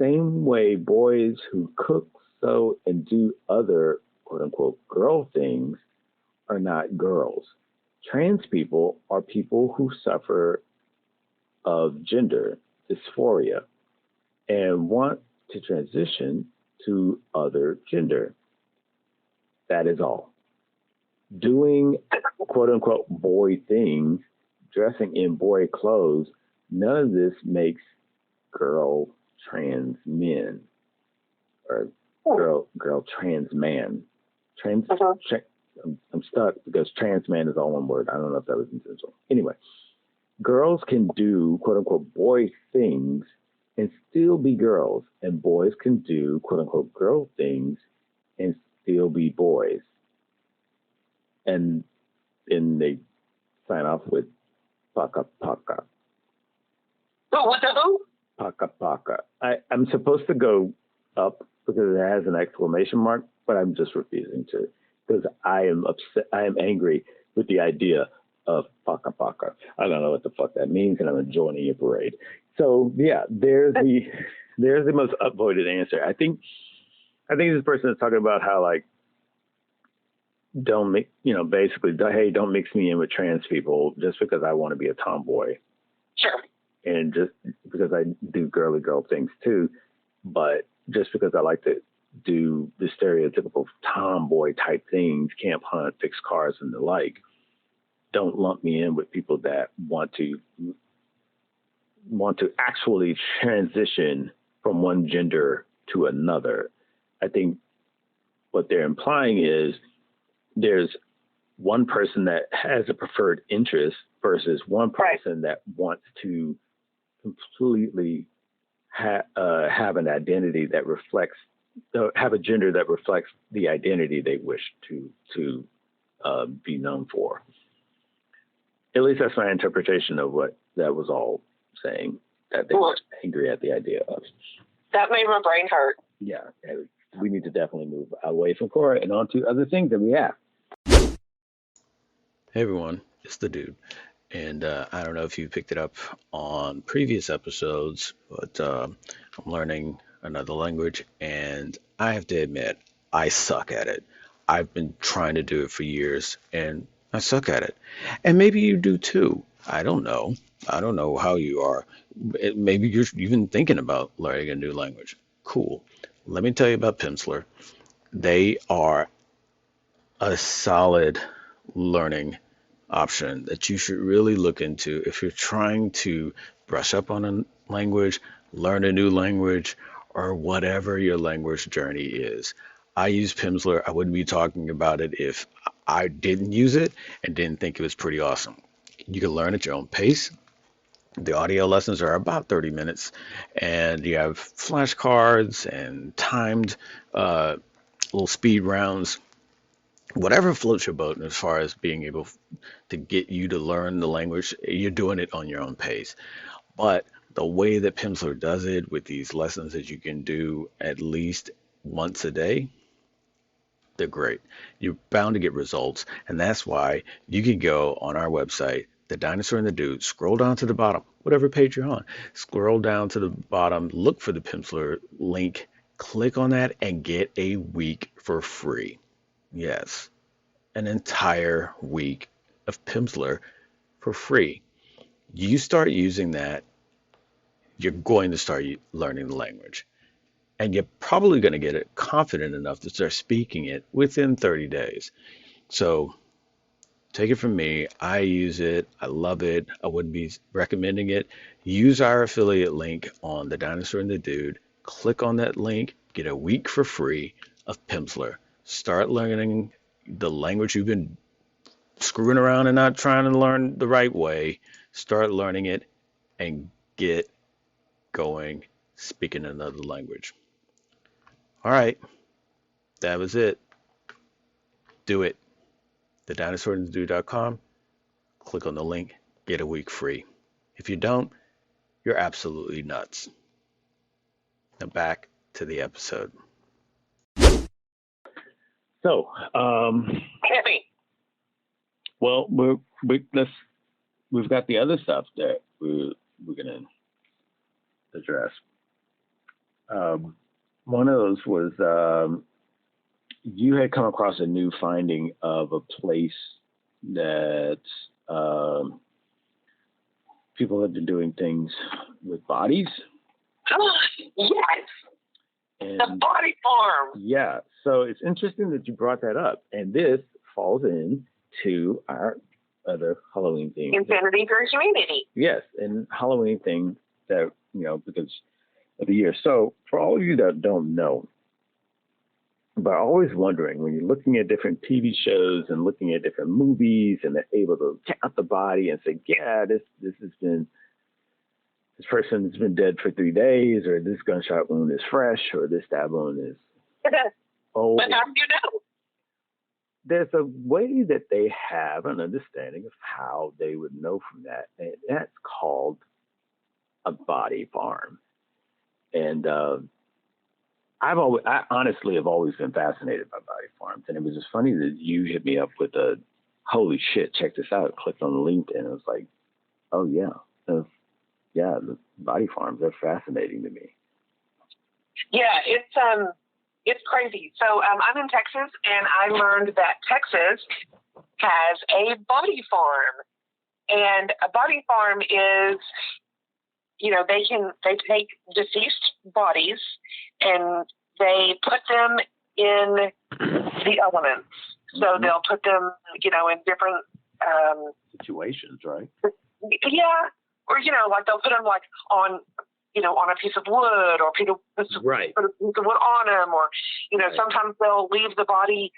Same way boys who cook, sew, and do other quote unquote girl things are not girls. Trans people are people who suffer of gender dysphoria and want to transition to other gender. That is all. Doing quote unquote boy things, dressing in boy clothes, none of this makes girl trans men or girl trans man. I'm stuck because trans man is all one word. I don't know if that was intentional. Anyway, girls can do quote unquote boy things and still be girls, and boys can do quote unquote girl things and still be boys. And then they sign off with paka paka. Oh, what the who? Paka paka. I'm supposed to go up because it has an exclamation mark, but I'm just refusing to because I am upset. I am angry with the idea of paka paka. I don't know what the fuck that means, and I'm joining your parade. So yeah, there's the most upvoted answer. I think this person is talking about how like don't make basically hey, don't mix me in with trans people just because I want to be a tomboy. Sure. And just because I do girly girl things too, but just because I like to do the stereotypical tomboy type things, camp hunt, fix cars and the like, don't lump me in with people that want to actually transition from one gender to another. I think what they're implying is there's one person that has a preferred interest versus one person that wants to completely have an identity that reflects, have a gender that reflects the identity they wish to be known for. At least that's my interpretation of what that was all saying, that they were angry at the idea of. That made my brain hurt. Yeah, we need to definitely move away from Cora and on to other things that we have. Hey everyone, it's the dude. And I don't know if you picked it up on previous episodes, but I'm learning another language, and I have to admit, I suck at it. I've been trying to do it for years, and I suck at it. And maybe you do too. I don't know. I don't know how you are. Maybe you're even thinking about learning a new language. Cool. Let me tell you about Pimsleur. They are a solid learning option that you should really look into if you're trying to brush up on a language, learn a new language, or whatever your language journey is. I use Pimsleur. I wouldn't be talking about it if I didn't use it and didn't think it was pretty awesome. You can learn at your own pace. The audio lessons are about 30 minutes, and you have flashcards and timed little speed rounds. Whatever floats your boat as far as being able to get you to learn the language, you're doing it on your own pace. But the way that Pimsleur does it with these lessons that you can do at least once a day, they're great. You're bound to get results, and that's why you can go on our website, The Dinosaur and the Dude, scroll down to the bottom, whatever page you're on, scroll down to the bottom, look for the Pimsleur link, click on that, and get a week for free. Yes, an entire week of Pimsleur for free. You start using that, you're going to start learning the language. And you're probably going to get it confident enough to start speaking it within 30 days. So take it from me. I use it. I love it. I wouldn't be recommending it. Use our affiliate link on The Dinosaur and the Dude. Click on that link. Get a week for free of Pimsleur. Start learning the language you've been screwing around and not trying to learn the right way. Start learning it and get going speaking another language. All right, that was it. Do it. TheDinosaur&TheDude.com. Click on the link, get a week free. If you don't, you're absolutely nuts. Now back to the episode. So, well, we've got the other stuff that we're gonna address. One of those was you had come across a new finding of a place that people have been doing things with bodies. Yes. And the body farm. Yeah. So it's interesting that you brought that up. And this falls into our other Halloween theme. Insanity for humanity. Yes. And Halloween thing that, because of the year. So for all of you that don't know, but always wondering when you're looking at different TV shows and looking at different movies and they're able to count the body and say, yeah, this person's been dead for 3 days, or this gunshot wound is fresh, or this stab wound is old. But how do you know? There's a way that they have an understanding of how they would know from that, and that's called a body farm. And I honestly have always been fascinated by body farms, and it was just funny that you hit me up with a holy shit, check this out. Clicked on the link, and it was like, oh yeah, the body farms are fascinating to me. Yeah, it's crazy. So I'm in Texas, and I learned that Texas has a body farm, and a body farm is, they take deceased bodies and they put them in the elements. So they'll put them, in different situations, right? Yeah, or like they'll put them like on, on a piece of wood, or put a piece of wood on them, or Right. Sometimes they'll leave the body,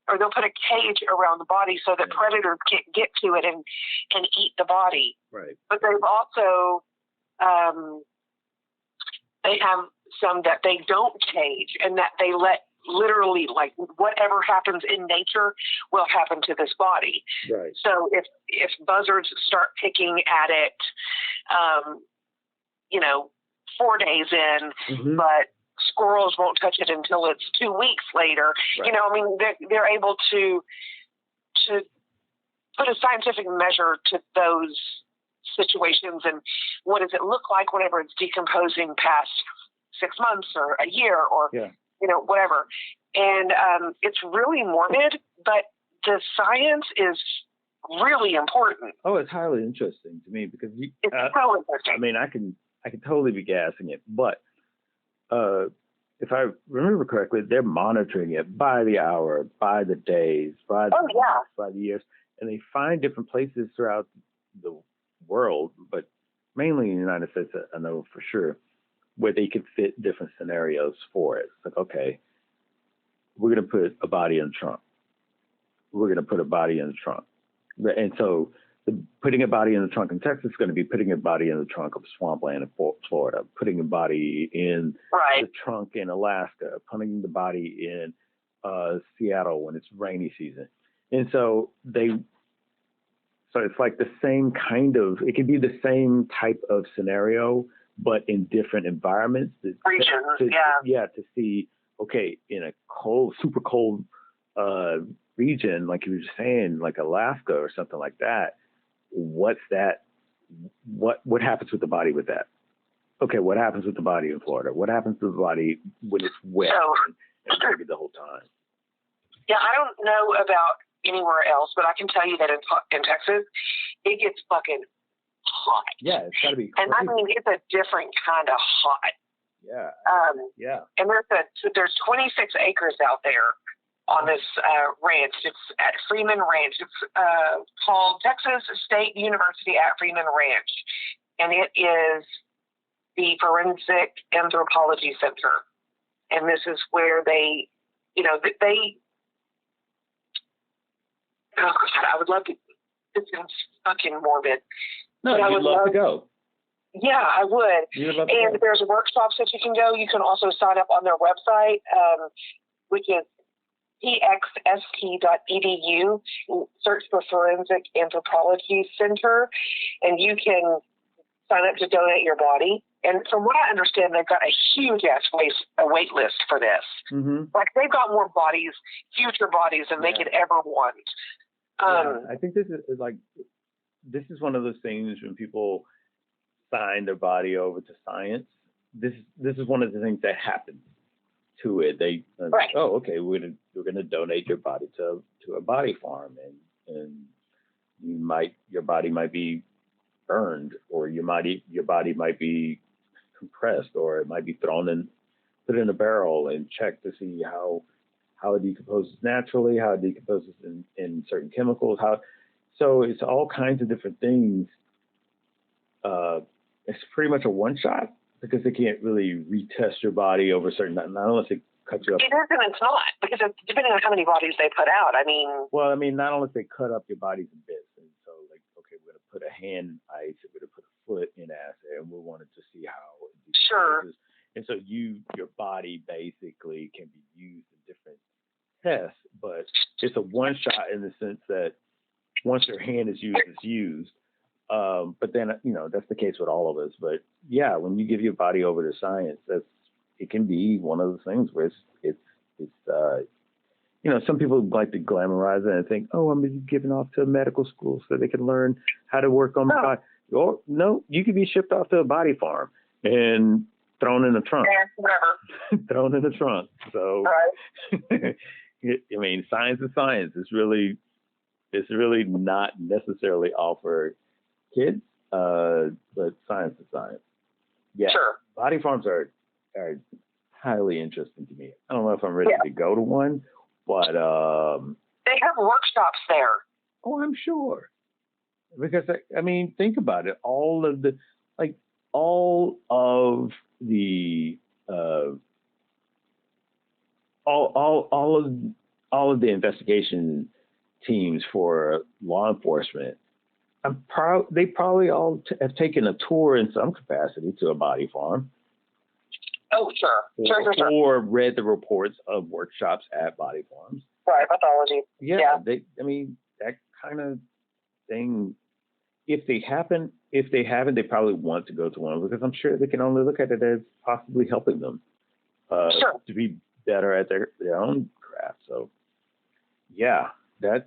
or they'll put a cage around the body so that predators can't get to it and eat the body. Right. But they've also they have some that they don't cage, and that they let literally, like, whatever happens in nature will happen to this body. Right. So if buzzards start picking at it, 4 days in, but squirrels won't touch it until it's 2 weeks later. Right. They're able to put a scientific measure to those situations, and what does it look like whenever it's decomposing past 6 months or a year or whatever. And it's really morbid, but the science is really important. Oh, it's highly interesting to me because it's so interesting. I can totally be gassing it, but if I remember correctly, they're monitoring it by the hour, by the days, by the months, by the years, and they find different places throughout the world, but mainly in the United States, I know for sure, where they could fit different scenarios for it. It's like, okay, we're going to put a body in the trunk. We're going to put a body in the trunk. And so putting a body in the trunk in Texas is going to be putting a body in the trunk of swampland in Florida, putting a body in the trunk in Alaska, putting the body in Seattle when it's rainy season. And so it's like the same kind of, it can be the same type of scenario, but in different environments. To see, okay, in a cold, super cold region, like you were saying, like Alaska or something like that, what's that? What happens with the body with that? Okay, what happens with the body in Florida? What happens to the body when it's wet and dirty the whole time? Yeah, I don't know about anywhere else, but I can tell you that in Texas, it gets fucking hot. Yeah, it's got to be crazy. And it's a different kind of hot. Yeah. And there's 26 acres out there on this ranch. It's at Freeman Ranch. It's called Texas State University at Freeman Ranch. And it is the Forensic Anthropology Center. And this is where they, oh God, I would love to, this sounds fucking morbid. No, I would love to go. Yeah, I would. And there's workshops that you can go. You can also sign up on their website, which is pxst.edu. Search for Forensic Anthropology Center, and you can sign up to donate your body. And from what I understand, they've got a huge-ass wait list for this. Mm-hmm. Like, they've got more bodies, future bodies, than they could ever want. I think this is one of those things when people sign their body over to science. This is one of the things that happens to it. They Right. oh, okay, we're gonna donate your body to a body farm, and your body might be burned, or your body might be compressed, or it might be put in a barrel and checked to see how it decomposes naturally, how it decomposes in certain chemicals, so it's all kinds of different things. It's pretty much a one shot because they can't really retest your body over certain, not unless they cut you up. It is and it's not, because depending on how many bodies they put out, I mean. Well, I mean, not only if they cut up your bodies in bits, and so like, okay, we're gonna put a hand in ice, we're gonna put a foot in acid, and we wanted to see how it decomposes. Sure. And so your body basically can be used in different tests, but it's a one shot in the sense that once your hand is used, it's used. But then, that's the case with all of us. But yeah, when you give your body over to science, it can be one of those things where it's some people like to glamorize it and think, oh, I'm giving off to a medical school so they can learn how to work on the body. Or no, you could be shipped off to a body farm and thrown in the trunk. Whatever. Thrown in the trunk. So, right. I mean, science is science. It's really not necessarily all for kids, but science is science. Yeah, sure. Body farms are highly interesting to me. I don't know if I'm ready to go to one, but they have workshops there. Oh, I'm sure. Because I mean, think about it. All of the all of the investigation teams for law enforcement, they probably all have taken a tour in some capacity to a body farm. Oh, sure. Or read the reports of workshops at body farms. Right, pathology. Yeah. That kind of thing. If they haven't, they probably want to go to one because I'm sure they can only look at it as possibly helping them to be better at their own craft. So, yeah, the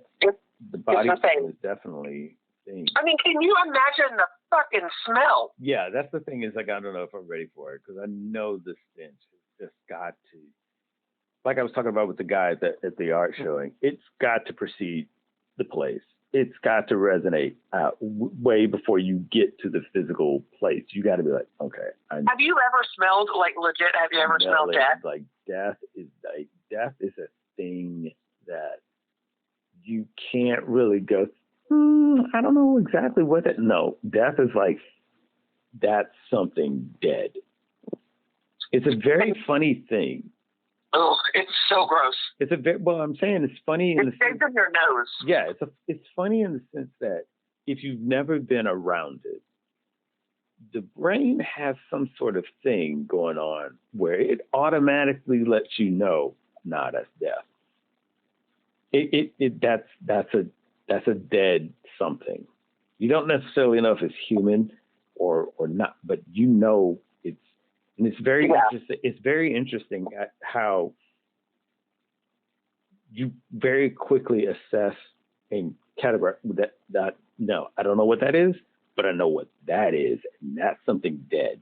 body is definitely thing. I mean, can you imagine the fucking smell? Yeah, that's the thing is I don't know if I'm ready for it because I know the stench has just got to. Like I was talking about with the guy at the art showing, it's got to precede the place. It's got to resonate way before you get to the physical place. You got to be like, okay. Have you ever smelled legit? Have you ever smelled death? Like death is a thing that you can't really go. I don't know exactly what it. No, death is like that's something dead. It's a very funny thing. Oh, it's so gross. It's I'm saying it's funny in the sense in your nose. Yeah, it's funny in the sense that if you've never been around it, the brain has some sort of thing going on where it automatically lets you know, nah, that's death. That's a dead something. You don't necessarily know if it's human or not, but it's very interesting. It's very interesting at how you very quickly assess and categorize that. No, I don't know what that is, but I know what that is, and that's something dead.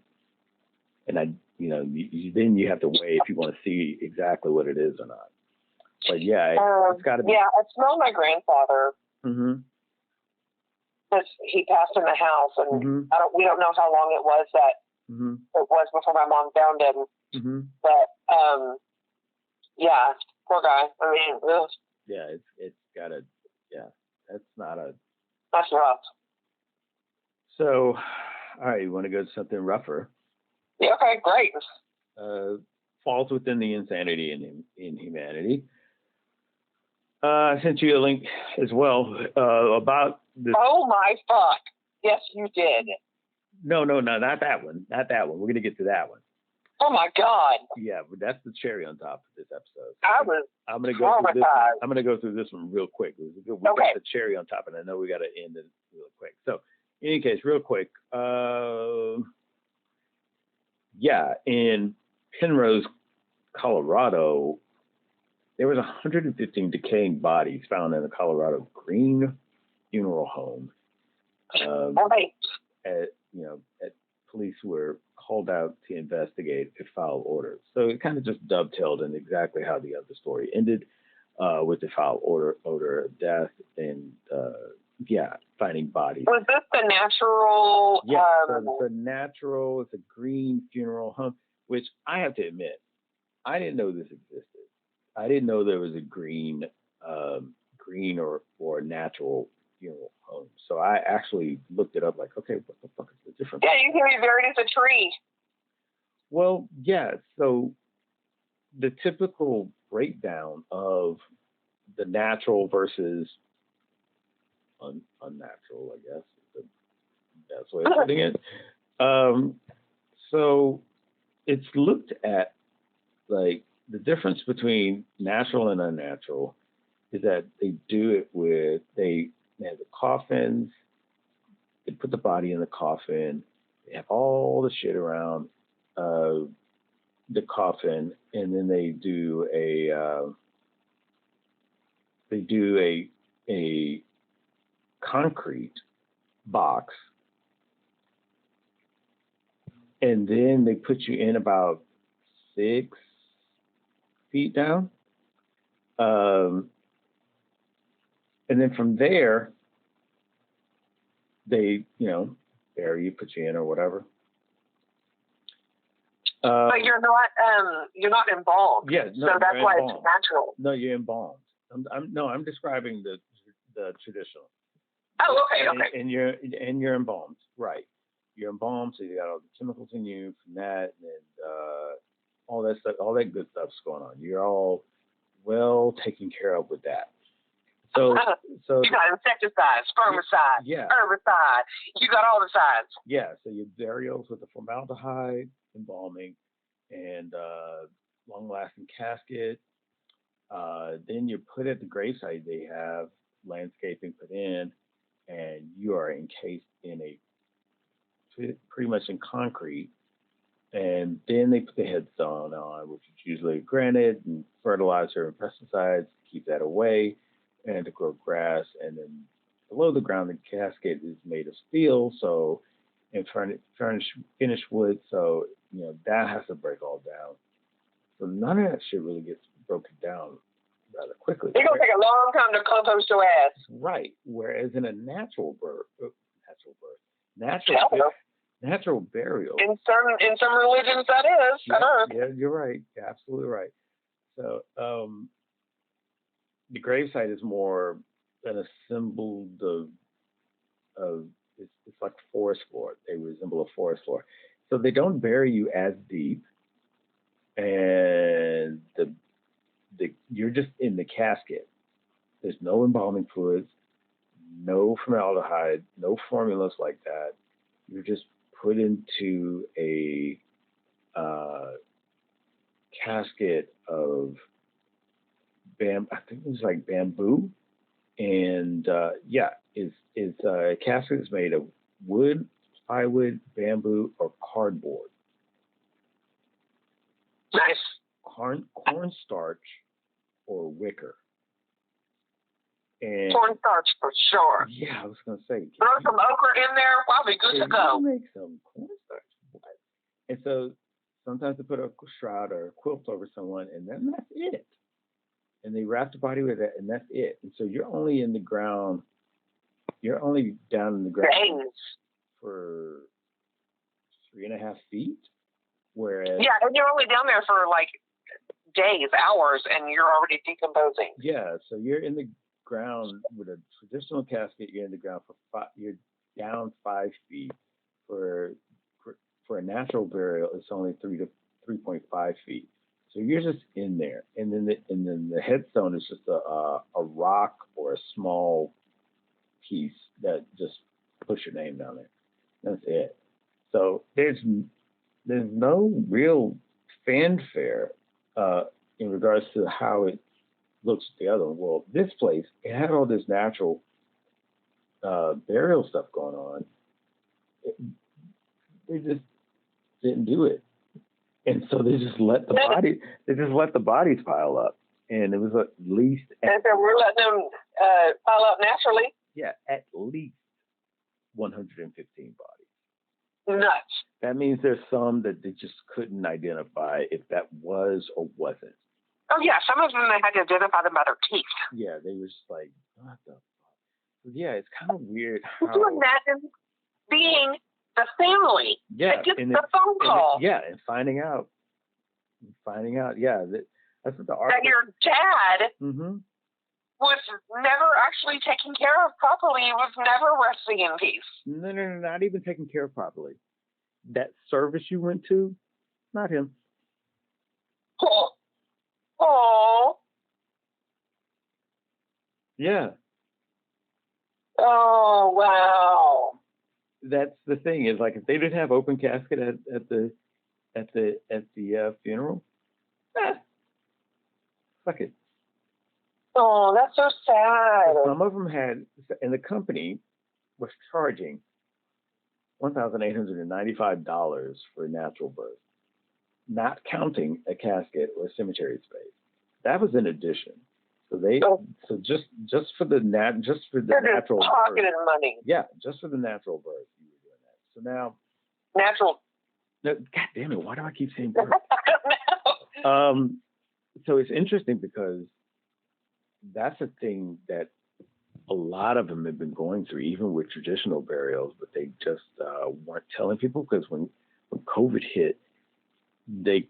And then you have to weigh if you want to see exactly what it is or not. But yeah, it's got to be. Yeah, I smelled my grandfather. Mm-hmm. He passed in the house, and we don't know how long it was that. Mm-hmm. It was before my mom found him. Mm-hmm. But yeah, poor guy. I mean, ugh. Yeah, it's gotta. Yeah, that's rough. So, all right, you want to go to something rougher? Yeah, okay, great. Falls within the insanity in humanity. I sent you a link as well about this. Oh my fuck! Yes, you did. No, not that one. Not that one. We're going to get to that one. Oh my God. Yeah, but that's the cherry on top of this episode. I'm going to go through this. I'm going to go through this one real quick. We got the cherry on top, and I know we got to end it real quick. So, in any case, real quick. In Penrose, Colorado, there was 115 decaying bodies found in a Colorado Green funeral home. Police were called out to investigate a foul order. So it kind of just dovetailed in exactly how the other story ended, with the foul odor of death and finding bodies. Was this the natural? Yeah, so the natural. It's a green funeral home, which I have to admit, I didn't know this existed. I didn't know there was a green or natural funeral home. So I actually looked it up. Like, okay, what the fuck is the difference? Yeah, you can be buried as a tree. Well, yeah. So the typical breakdown of the natural versus unnatural, I guess, is the best way of putting it. So it's looked at like the difference between natural and unnatural is that they do it with they have the coffins, they put the body in the coffin, they have all the shit around the coffin, and then they do a concrete box, and then they put you in about 6 feet down, and then from there they bury you, put you in or whatever. But you're not embalmed. Yeah, no, so that's why it's embalmed. natural. No, you're embalmed. I'm describing the traditional. Oh, okay. And you're embalmed, right? You're embalmed, so you got all the chemicals in you from that, and all that stuff, all that good stuff's going on. You're all well taken care of with that. So you got insecticides, spermicide, herbicide. You got all the sides. Yeah. So your burials with the formaldehyde, embalming, and long-lasting casket. Then you're put at the gravesite. They have landscaping put in, and you are encased in pretty much in concrete. And then they put the headstone on, which is usually granite and fertilizer and pesticides to keep that away and to grow grass. And then below the ground, the casket is made of steel, and finished wood. So that has to break all down. So none of that shit really gets broken down rather quickly. It's gonna take a long time to compost your ass. Right. Whereas in a natural burial. In some religions, that is. Yeah, you're right. You're absolutely right. So the gravesite is more an assembled of it's like forest floor. They resemble a forest floor. So they don't bury you as deep, and you're just in the casket. There's no embalming fluids, no formaldehyde, no formulas like that. You're just put into a casket of I think it was like bamboo, and it's a casket is made of wood, plywood, bamboo, or cardboard. Nice. Cornstarch or wicker. And cornstarch for sure. Yeah, I was gonna say. Throw some okra in there, probably good to go. Make some cornstarch. And so sometimes they put a shroud or a quilt over someone, and then that's it. And they wrap the body with it, and that's it. And so you're only in the ground. You're only down in the ground for 3.5 feet. Whereas and you're only down there for like days, hours, and you're already decomposing. Yeah, so you're in the ground with a traditional casket. You're in the ground you're down 5 feet. For a natural burial, it's only 3 to 3.5 feet. So you're just in there, and then the headstone is just a rock or a small piece that just push your name down there. That's it. So there's no real fanfare in regards to how it looks at the other one. Well, this place, it had all this natural burial stuff going on. They just didn't do it, and so they just let the bodies pile up, and it was at least. And so we're letting them pile up naturally. Yeah, at least 115 bodies. nuts. That means there's some that they just couldn't identify if that was or wasn't. Oh, yeah. Some of them, they had to identify them by their teeth. Yeah, they were just like, what the fuck? Yeah, it's kind of weird how... Could you imagine being the family that gets the phone call? And finding out, that's what the article... That your dad mm-hmm. was never actually taken care of properly. He was never resting in peace. No, not even taken care of properly. That service you went to, not him. Oh. Yeah. Oh, wow. That's the thing, is like if they didn't have open casket at the funeral, fuck it. Oh, that's so sad. Some of them had, and the company was charging $1,895 for a natural birth, not counting a casket or cemetery space. That was in addition. So just for the natural pocketing birth, money. Yeah, just for the natural birth, you were doing that. So now natural. No, God damn it! Why do I keep saying birth? I don't know. So it's interesting because that's a thing that a lot of them have been going through, even with traditional burials, but they just weren't telling people because when COVID hit, they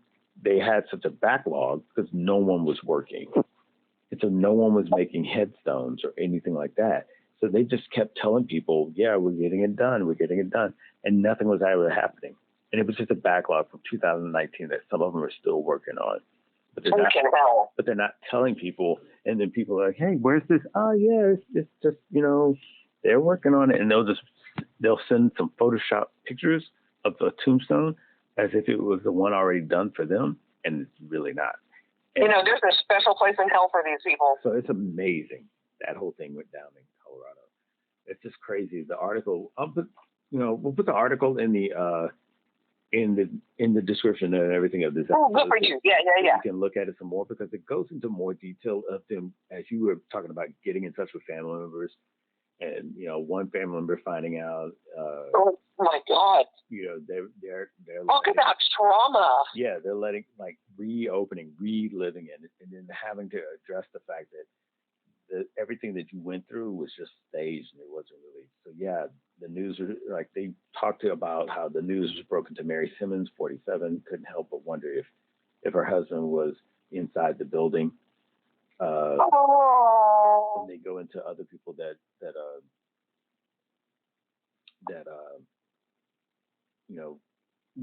had such a backlog because no one was working. And so no one was making headstones or anything like that. So they just kept telling people, yeah, we're getting it done. And nothing was ever happening. And it was just a backlog from 2019 that some of them are still working on. But they're not telling people. And then people are like, hey, where's this? Oh, yeah, it's just, they're working on it. And they'll send some Photoshop pictures of the tombstone as if it was the one already done for them. And it's really not. And, there's a special place in hell for these people. So it's amazing. That whole thing went down in Colorado. It's just crazy. The article, we'll put the article in the description and everything of this episode. Oh, good for you. Yeah. You can look at it some more because it goes into more detail of them, as you were talking about getting in touch with family members, and one family member finding out. Oh my God. They're talk about trauma. Yeah, they're letting reliving it, and then having to address the fact that everything that you went through was just staged and it wasn't really. So yeah, the news are they talked about how the news was broken to Mary Simmons, 47, couldn't help but wonder if her husband was inside the building. And they go into other people that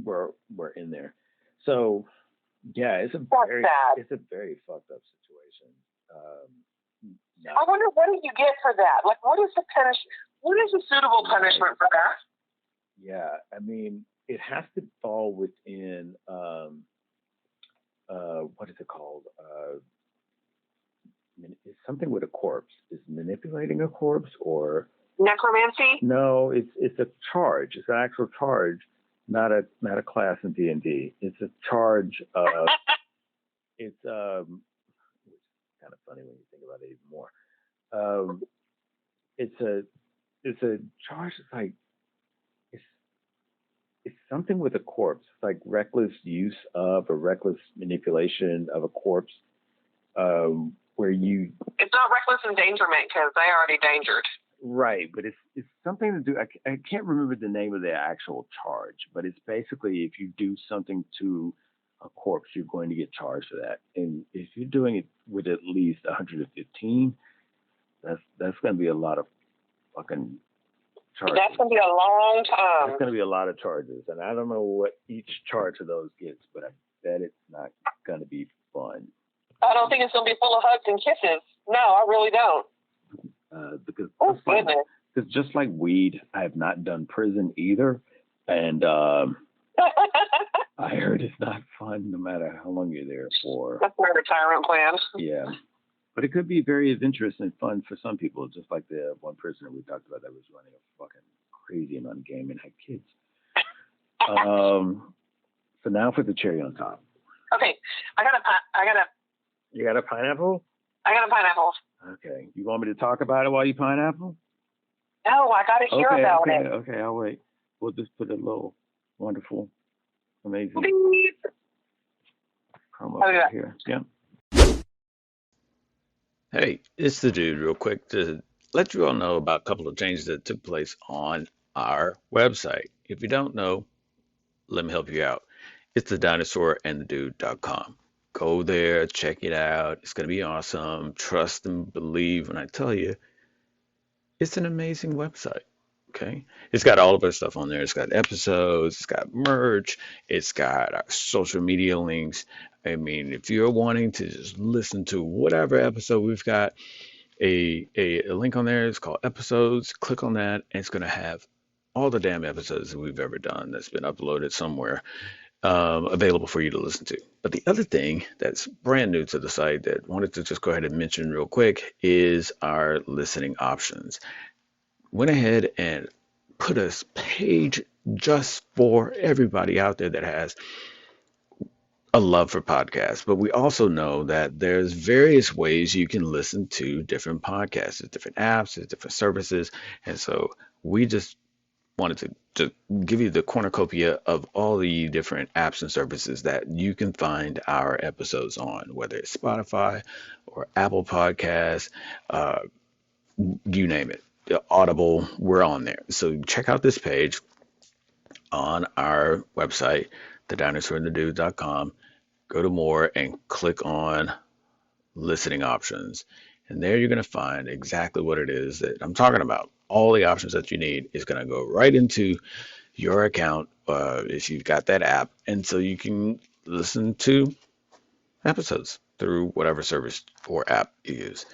were in there. So yeah, it's a very fucked up situation. I wonder, what do you get for that? What is a suitable punishment for that? Yeah, I mean, it has to fall within what is it called? It's something with a corpse. Is manipulating a corpse or necromancy? No, it's a charge. It's an actual charge, not a class in D&D. It's a charge of it's kind of funny when you think about it even more. It's a charge. It's something with a corpse. It's like reckless use of or reckless manipulation of a corpse. Where it's not reckless endangerment because they already endangered. Right, but it's something to do. I can't remember the name of the actual charge, but it's basically if you do something to a corpse, you're going to get charged for that. And if you're doing it with at least 115, that's going to be a lot of fucking charges. That's going to be a long time. That's going to be a lot of charges, and I don't know what each charge of those gets, but I bet it's not going to be fun. I don't think it's going to be full of hugs and kisses. No, I really don't. Because just like weed, I have not done prison either, and I heard it's not fun no matter how long you're there for. That's my retirement plan. Yeah, but it could be very adventurous and fun for some people, just like the one prisoner we talked about that was running a fucking crazy amount of game and had kids. So now for the cherry on top. Okay, You got a pineapple? I got a pineapple. Okay. You want me to talk about it while you pineapple? No, I got to hear about it. Okay, I'll wait. We'll just put a little wonderful, amazing Beep. promo right here. Yeah. Hey, it's the dude, real quick, to let you all know about a couple of changes that took place on our website. If you don't know, let me help you out. It's the dinosaur&thedude.com. Go there, check it out. It's going to be awesome. Trust and believe when I tell you, it's an amazing website. Okay. It's got all of our stuff on there. It's got episodes, it's got merch, it's got our social media links. I mean, if you're wanting to just listen to whatever episode we've got, a link on there. It's called episodes. Click on that, and it's going to have all the damn episodes that we've ever done that's been uploaded somewhere available for you to listen to. But the other thing that's brand new to the site that I wanted to just go ahead and mention real quick is our listening options. Went ahead and put a page just for everybody out there that has a love for podcasts, but we also know that there's various ways you can listen to different podcasts. There's different apps, there's different services, and so we just wanted to give you the cornucopia of all the different apps and services that you can find our episodes on, whether it's Spotify or Apple Podcasts, uh, you name it. Audible, we're on there. So check out this page on our website, thedinosaur&thedude.com. Go to more and click on listening options. And there you're going to find exactly what it is that I'm talking about. All the options that you need is going to go right into your account if you've got that app. And so you can listen to episodes through whatever service or app you use.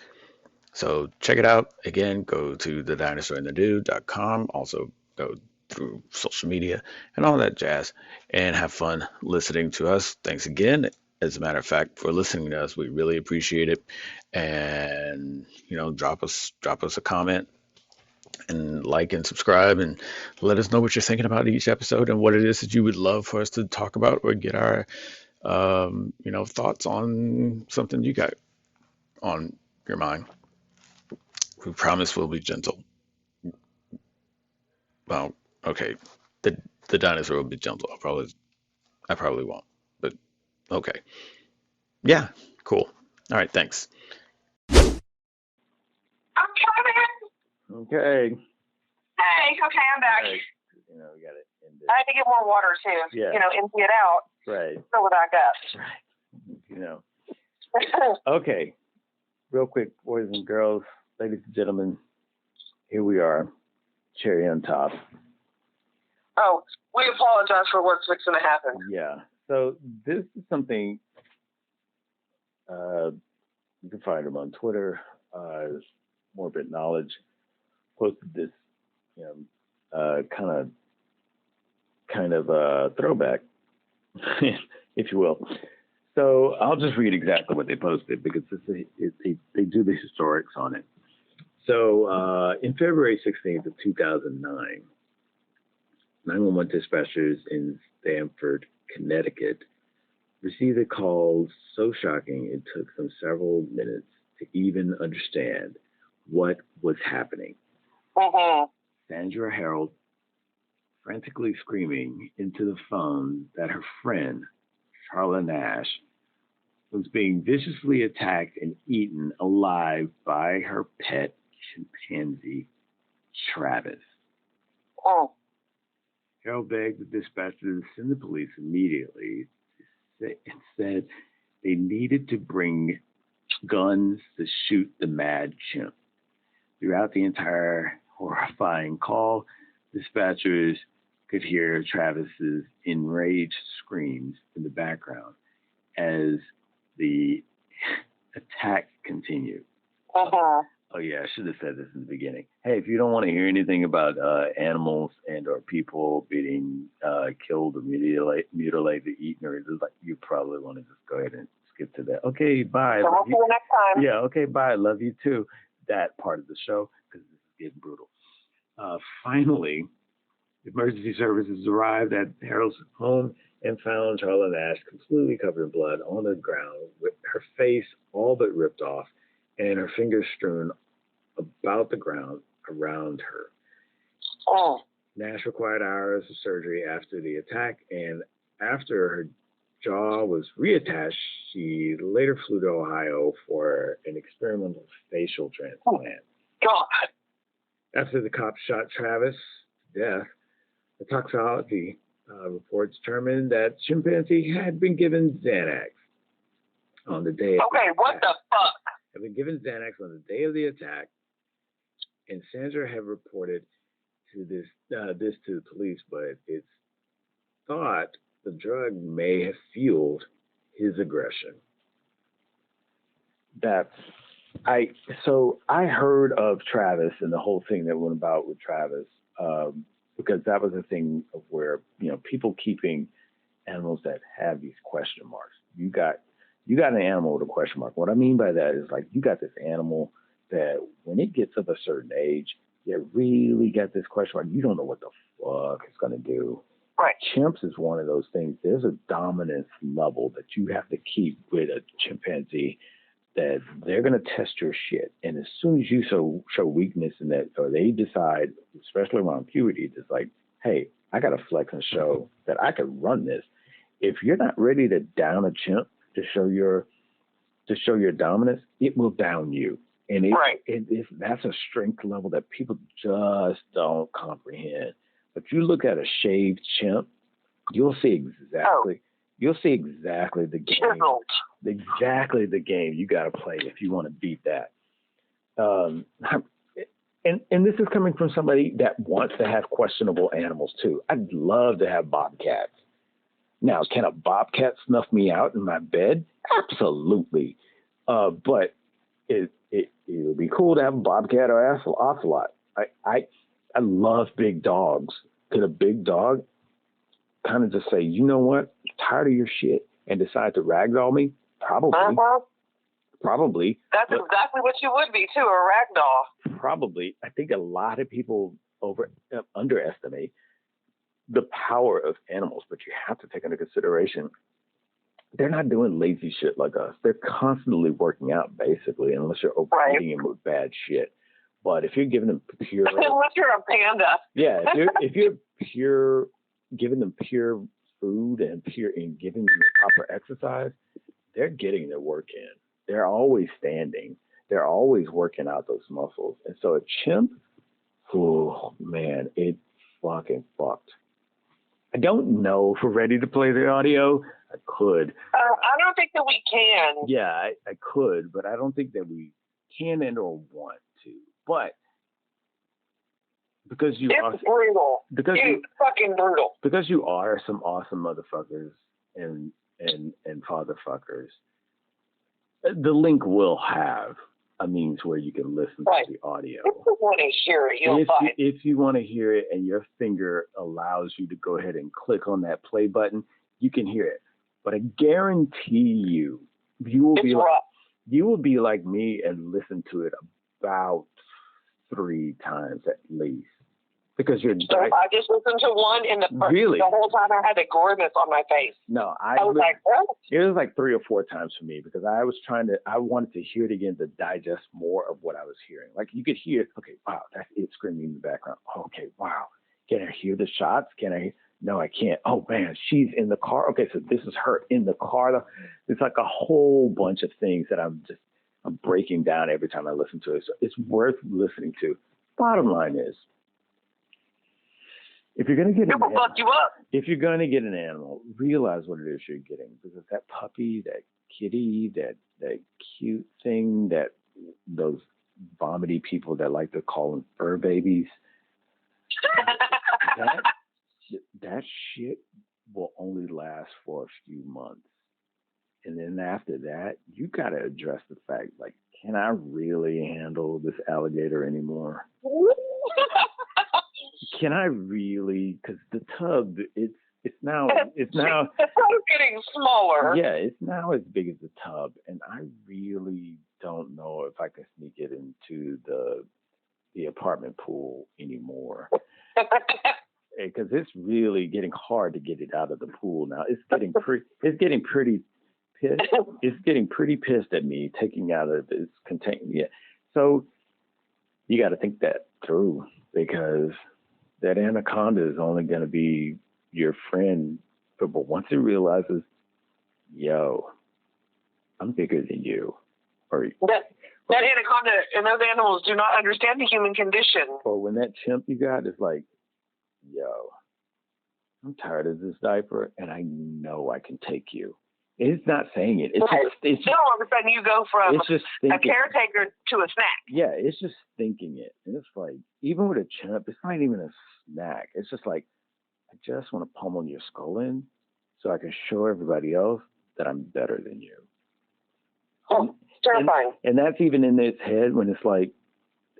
So check it out. Again, go to thedinosaur&thedude.com. Also go through social media and all that jazz and have fun listening to us. Thanks again. As a matter of fact, for listening to us, we really appreciate it. And drop us a comment and like and subscribe and let us know what you're thinking about each episode and what it is that you would love for us to talk about or get our thoughts on something you got on your mind. We promise we'll be gentle. Well, okay. The dinosaur will be gentle. I probably won't. But okay. Yeah, cool. All right, thanks. I'm coming. Okay. Hey, okay, I'm back. Right. We got to end it. I had to get more water too. Yeah. Empty it out. Right. Fill it back up. Right. Okay. Real quick, boys and girls, ladies and gentlemen, here we are. Cherry on top. Oh, we apologize for what's fixing to happen. Yeah. So this is something you can find them on Twitter. Morbid Knowledge posted this, kind of throwback, if you will. So I'll just read exactly what they posted because they do the historics on it. So in February 16th of 2009, 911 dispatchers in Stamford, Connecticut, received a call so shocking it took them several minutes to even understand what was happening. Sandra Harold frantically screaming into the phone that her friend, Charla Nash, was being viciously attacked and eaten alive by her pet chimpanzee, Travis. Oh. Harold begged the dispatcher to send the police immediately and said they needed to bring guns to shoot the mad chimp. Throughout the entire horrifying call, dispatchers could hear Travis's enraged screams in the background as the attack continued. Oh yeah, I should have said this in the beginning. Hey, if you don't want to hear anything about animals and or people being killed or mutilated, eaten, or you probably want to just go ahead and skip to that. Okay, bye. So we'll see you next time. Yeah, okay, bye. Love you too. That part of the show because this is getting brutal. Finally, emergency services arrived at Harold's home and found Charla Nash completely covered in blood on the ground with her face all but ripped off and her fingers strewn about the ground around her. Oh. Nash required hours of surgery after the attack, and after her jaw was reattached, she later flew to Ohio for an experimental facial transplant. God. After the cops shot Travis to death, the toxicology reports determined that chimpanzee had been given Xanax on the day. Okay, what the fuck? Had been given Xanax on the day of the attack, and Sandra had reported to this to the police, but it's thought the drug may have fueled his aggression. So I heard of Travis and the whole thing that went about with Travis, because that was a thing of where, people keeping animals that have these question marks. You got an animal with a question mark. What I mean by that is, like, you got this animal that when it gets of a certain age, you really got this question mark. You don't know what the fuck it's going to do. Right. Chimps is one of those things. There's a dominance level that you have to keep with a chimpanzee, that they're going to test your shit. And as soon as you show weakness in that, or they decide, especially around puberty, it's like, hey, I got to flex and show that I can run this. If you're not ready to down a chimp to show your dominance, it will down you. And that's a strength level that people just don't comprehend. But you look at a shaved chimp, you'll see exactly the game. Exactly the game you got to play if you want to beat that. And this is coming from somebody that wants to have questionable animals too. I'd love to have bobcats. Now, can a bobcat snuff me out in my bed? Absolutely. But it would be cool to have a bobcat or ocelot. I love big dogs. Could a big dog kind of just say, you know what, I'm tired of your shit, and decide to ragdoll me? Probably. Probably. That's exactly what you would be too, a ragdoll. Probably. I think a lot of people underestimate the power of animals, but you have to take into consideration they're not doing lazy shit like us. They're constantly working out, basically, unless you're overeating them with bad shit. But if you're giving them pure, unless you're a panda, yeah, if you're pure, giving them pure food and giving them proper exercise, they're getting their work in. They're always standing. They're always working out those muscles. And so a chimp, oh man, it's fucking fucked. I don't know if we're ready to play the audio. I could. I don't think that we can. Yeah, I could, but I don't think that we can and or want to. But because you it's are brutal. It's fucking brutal. Because you are some awesome motherfuckers and fatherfuckers, the link will have a means where you can listen to the audio. If you want to hear it, if you want to hear it and your finger allows you to go ahead and click on that play button, you can hear it. But I guarantee you will be like me and listen to it about 3 times at least. Because I just listened to one in the whole time I had the grimace on my face. No, I was like, what? It was like 3 or 4 times for me, because I wanted to hear it again to digest more of what I was hearing. Like, you could hear, okay, wow, that's it screaming in the background. Okay, wow. Can I hear the shots? No, I can't. Oh man, she's in the car. Okay, so this is her in the car. It's like a whole bunch of things that I'm breaking down every time I listen to it. So it's worth listening to. Bottom line is, if you're going to get if you're going to get an animal, realize what it is you're getting, because that puppy, that kitty, that cute thing, that those vomity people that like to call them fur babies, that shit will only last for a few months. And then after that, you got to address the fact, like, can I really handle this alligator anymore? Can I really? Because the tub, it's now the tub's getting smaller. Yeah, it's now as big as the tub, and I really don't know if I can sneak it into the apartment pool anymore. Because it's really getting hard to get it out of the pool now. It's getting pretty pissed. It's getting pretty pissed at me taking out of its container. Yeah, so you got to think that through, because that anaconda is only going to be your friend, but once it realizes, yo, I'm bigger than you, or that anaconda and those animals do not understand the human condition. Or when that chimp you got is like, yo, I'm tired of this diaper, and I know I can take you. It's not saying it. It's just, all of a sudden you go from a caretaker to a snack. Yeah, it's just thinking it. And it's like, even with a chimp, it's not even a snack. It's just like, I just want to pummel your skull in so I can show everybody else that I'm better than you. Oh, terrifying. And that's even in its head when it's like,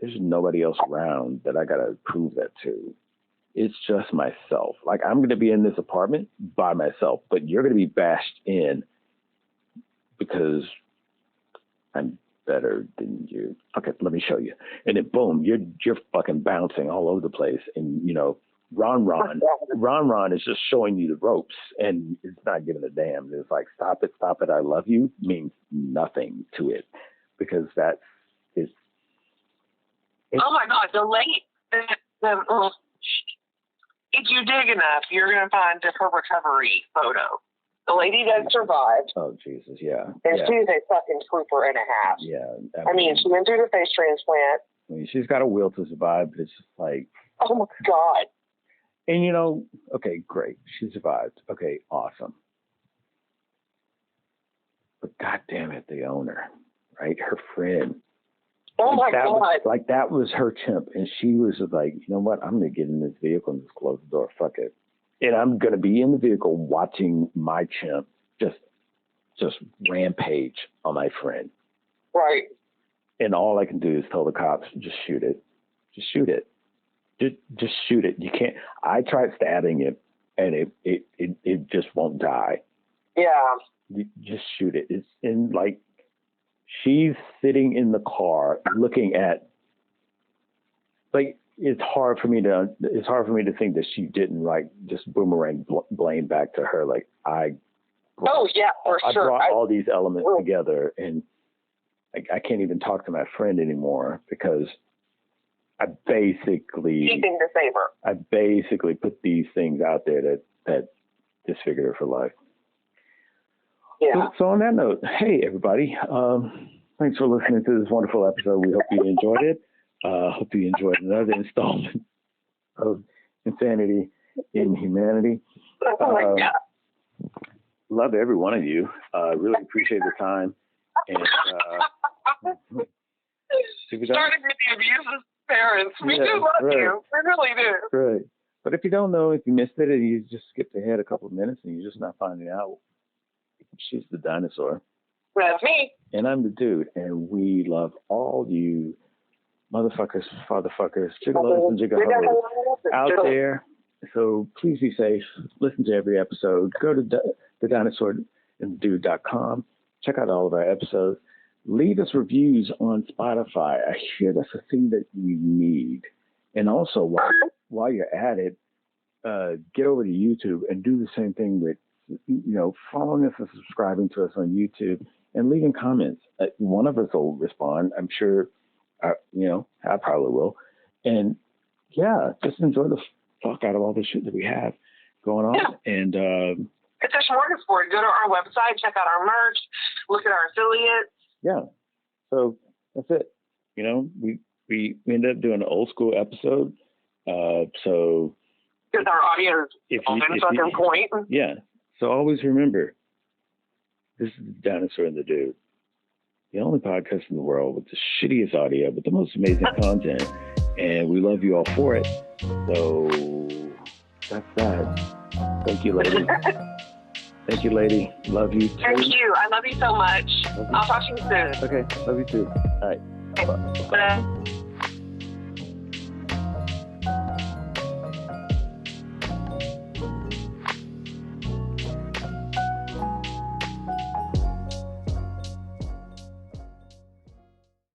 there's nobody else around that I got to prove that to. It's just myself. Like, I'm going to be in this apartment by myself, but you're going to be bashed in because I'm better than you. Okay, let me show you. And then boom, you're fucking bouncing all over the place. And, you know, Ron is just showing you the ropes, and it's not giving a damn. It's like, stop it, I love you means nothing to it, because that's it's oh my God, if you dig enough, you're going to find her recovery photo. The lady that survived. Oh, Jesus, yeah. And she's a fucking trooper and a half. Yeah. I mean, she went through the face transplant. I mean, she's got a will to survive, but it's just like... Oh, my God. And, you know, okay, great. She survived. Okay, awesome. But God damn it, the owner, right? Her friend. Oh, my God. That was her chimp. And she was like, you know what? I'm going to get in this vehicle and just close the door. Fuck it. And I'm going to be in the vehicle watching my chimp just rampage on my friend. Right. And all I can do is tell the cops, just shoot it. Just shoot it. Just shoot it. You can't. I tried stabbing it, and it just won't die. Yeah. Just shoot it. It's in like, she's sitting in the car looking at, like, it's hard for me to think that she didn't, like, just boomerang blame back to her. Like, I brought all these elements together, and I can't even talk to my friend anymore because I basically keeping to save her. I basically put these things out there that disfigured her for life. Yeah. So on that note, hey everybody, thanks for listening to this wonderful episode. We hope you enjoyed it. Hope you enjoyed another installment of Insanity in Humanity. Oh my God. Love every one of you. Really appreciate the time. And starting with the abusive parents, we do love you. We really do. Right. But if you don't know, if you missed it and you just skipped ahead a couple of minutes and you're just not finding out, she's the dinosaur. That's me. And I'm the dude. And we love all you motherfuckers, fatherfuckers, jigalos and jigahoos out there. So please be safe. Listen to every episode. Go to TheDinosaur&TheDude.com. Check out all of our episodes. Leave us reviews on Spotify. I hear that's a thing that we need. And also, while you're at it, get over to YouTube and do the same thing with, following us and subscribing to us on YouTube and leaving comments. One of us will respond. I'm sure, I probably will. And yeah, just enjoy the fuck out of all the shit that we have going on. Yeah. And it's a smorgasbord. Go to our website, check out our merch, look at our affiliates. Yeah. So that's it. We ended up doing an old school episode. So because our audio is on a fucking point. Yeah. So always remember, this is the Dinosaur and the Dude, the only podcast in the world with the shittiest audio, but the most amazing content. And we love you all for it. So that's that. Thank you, lady. Thank you, lady. Love you too. Thank you. I love you so much. I'll talk to you soon. Okay. Love you too. All right. Bye.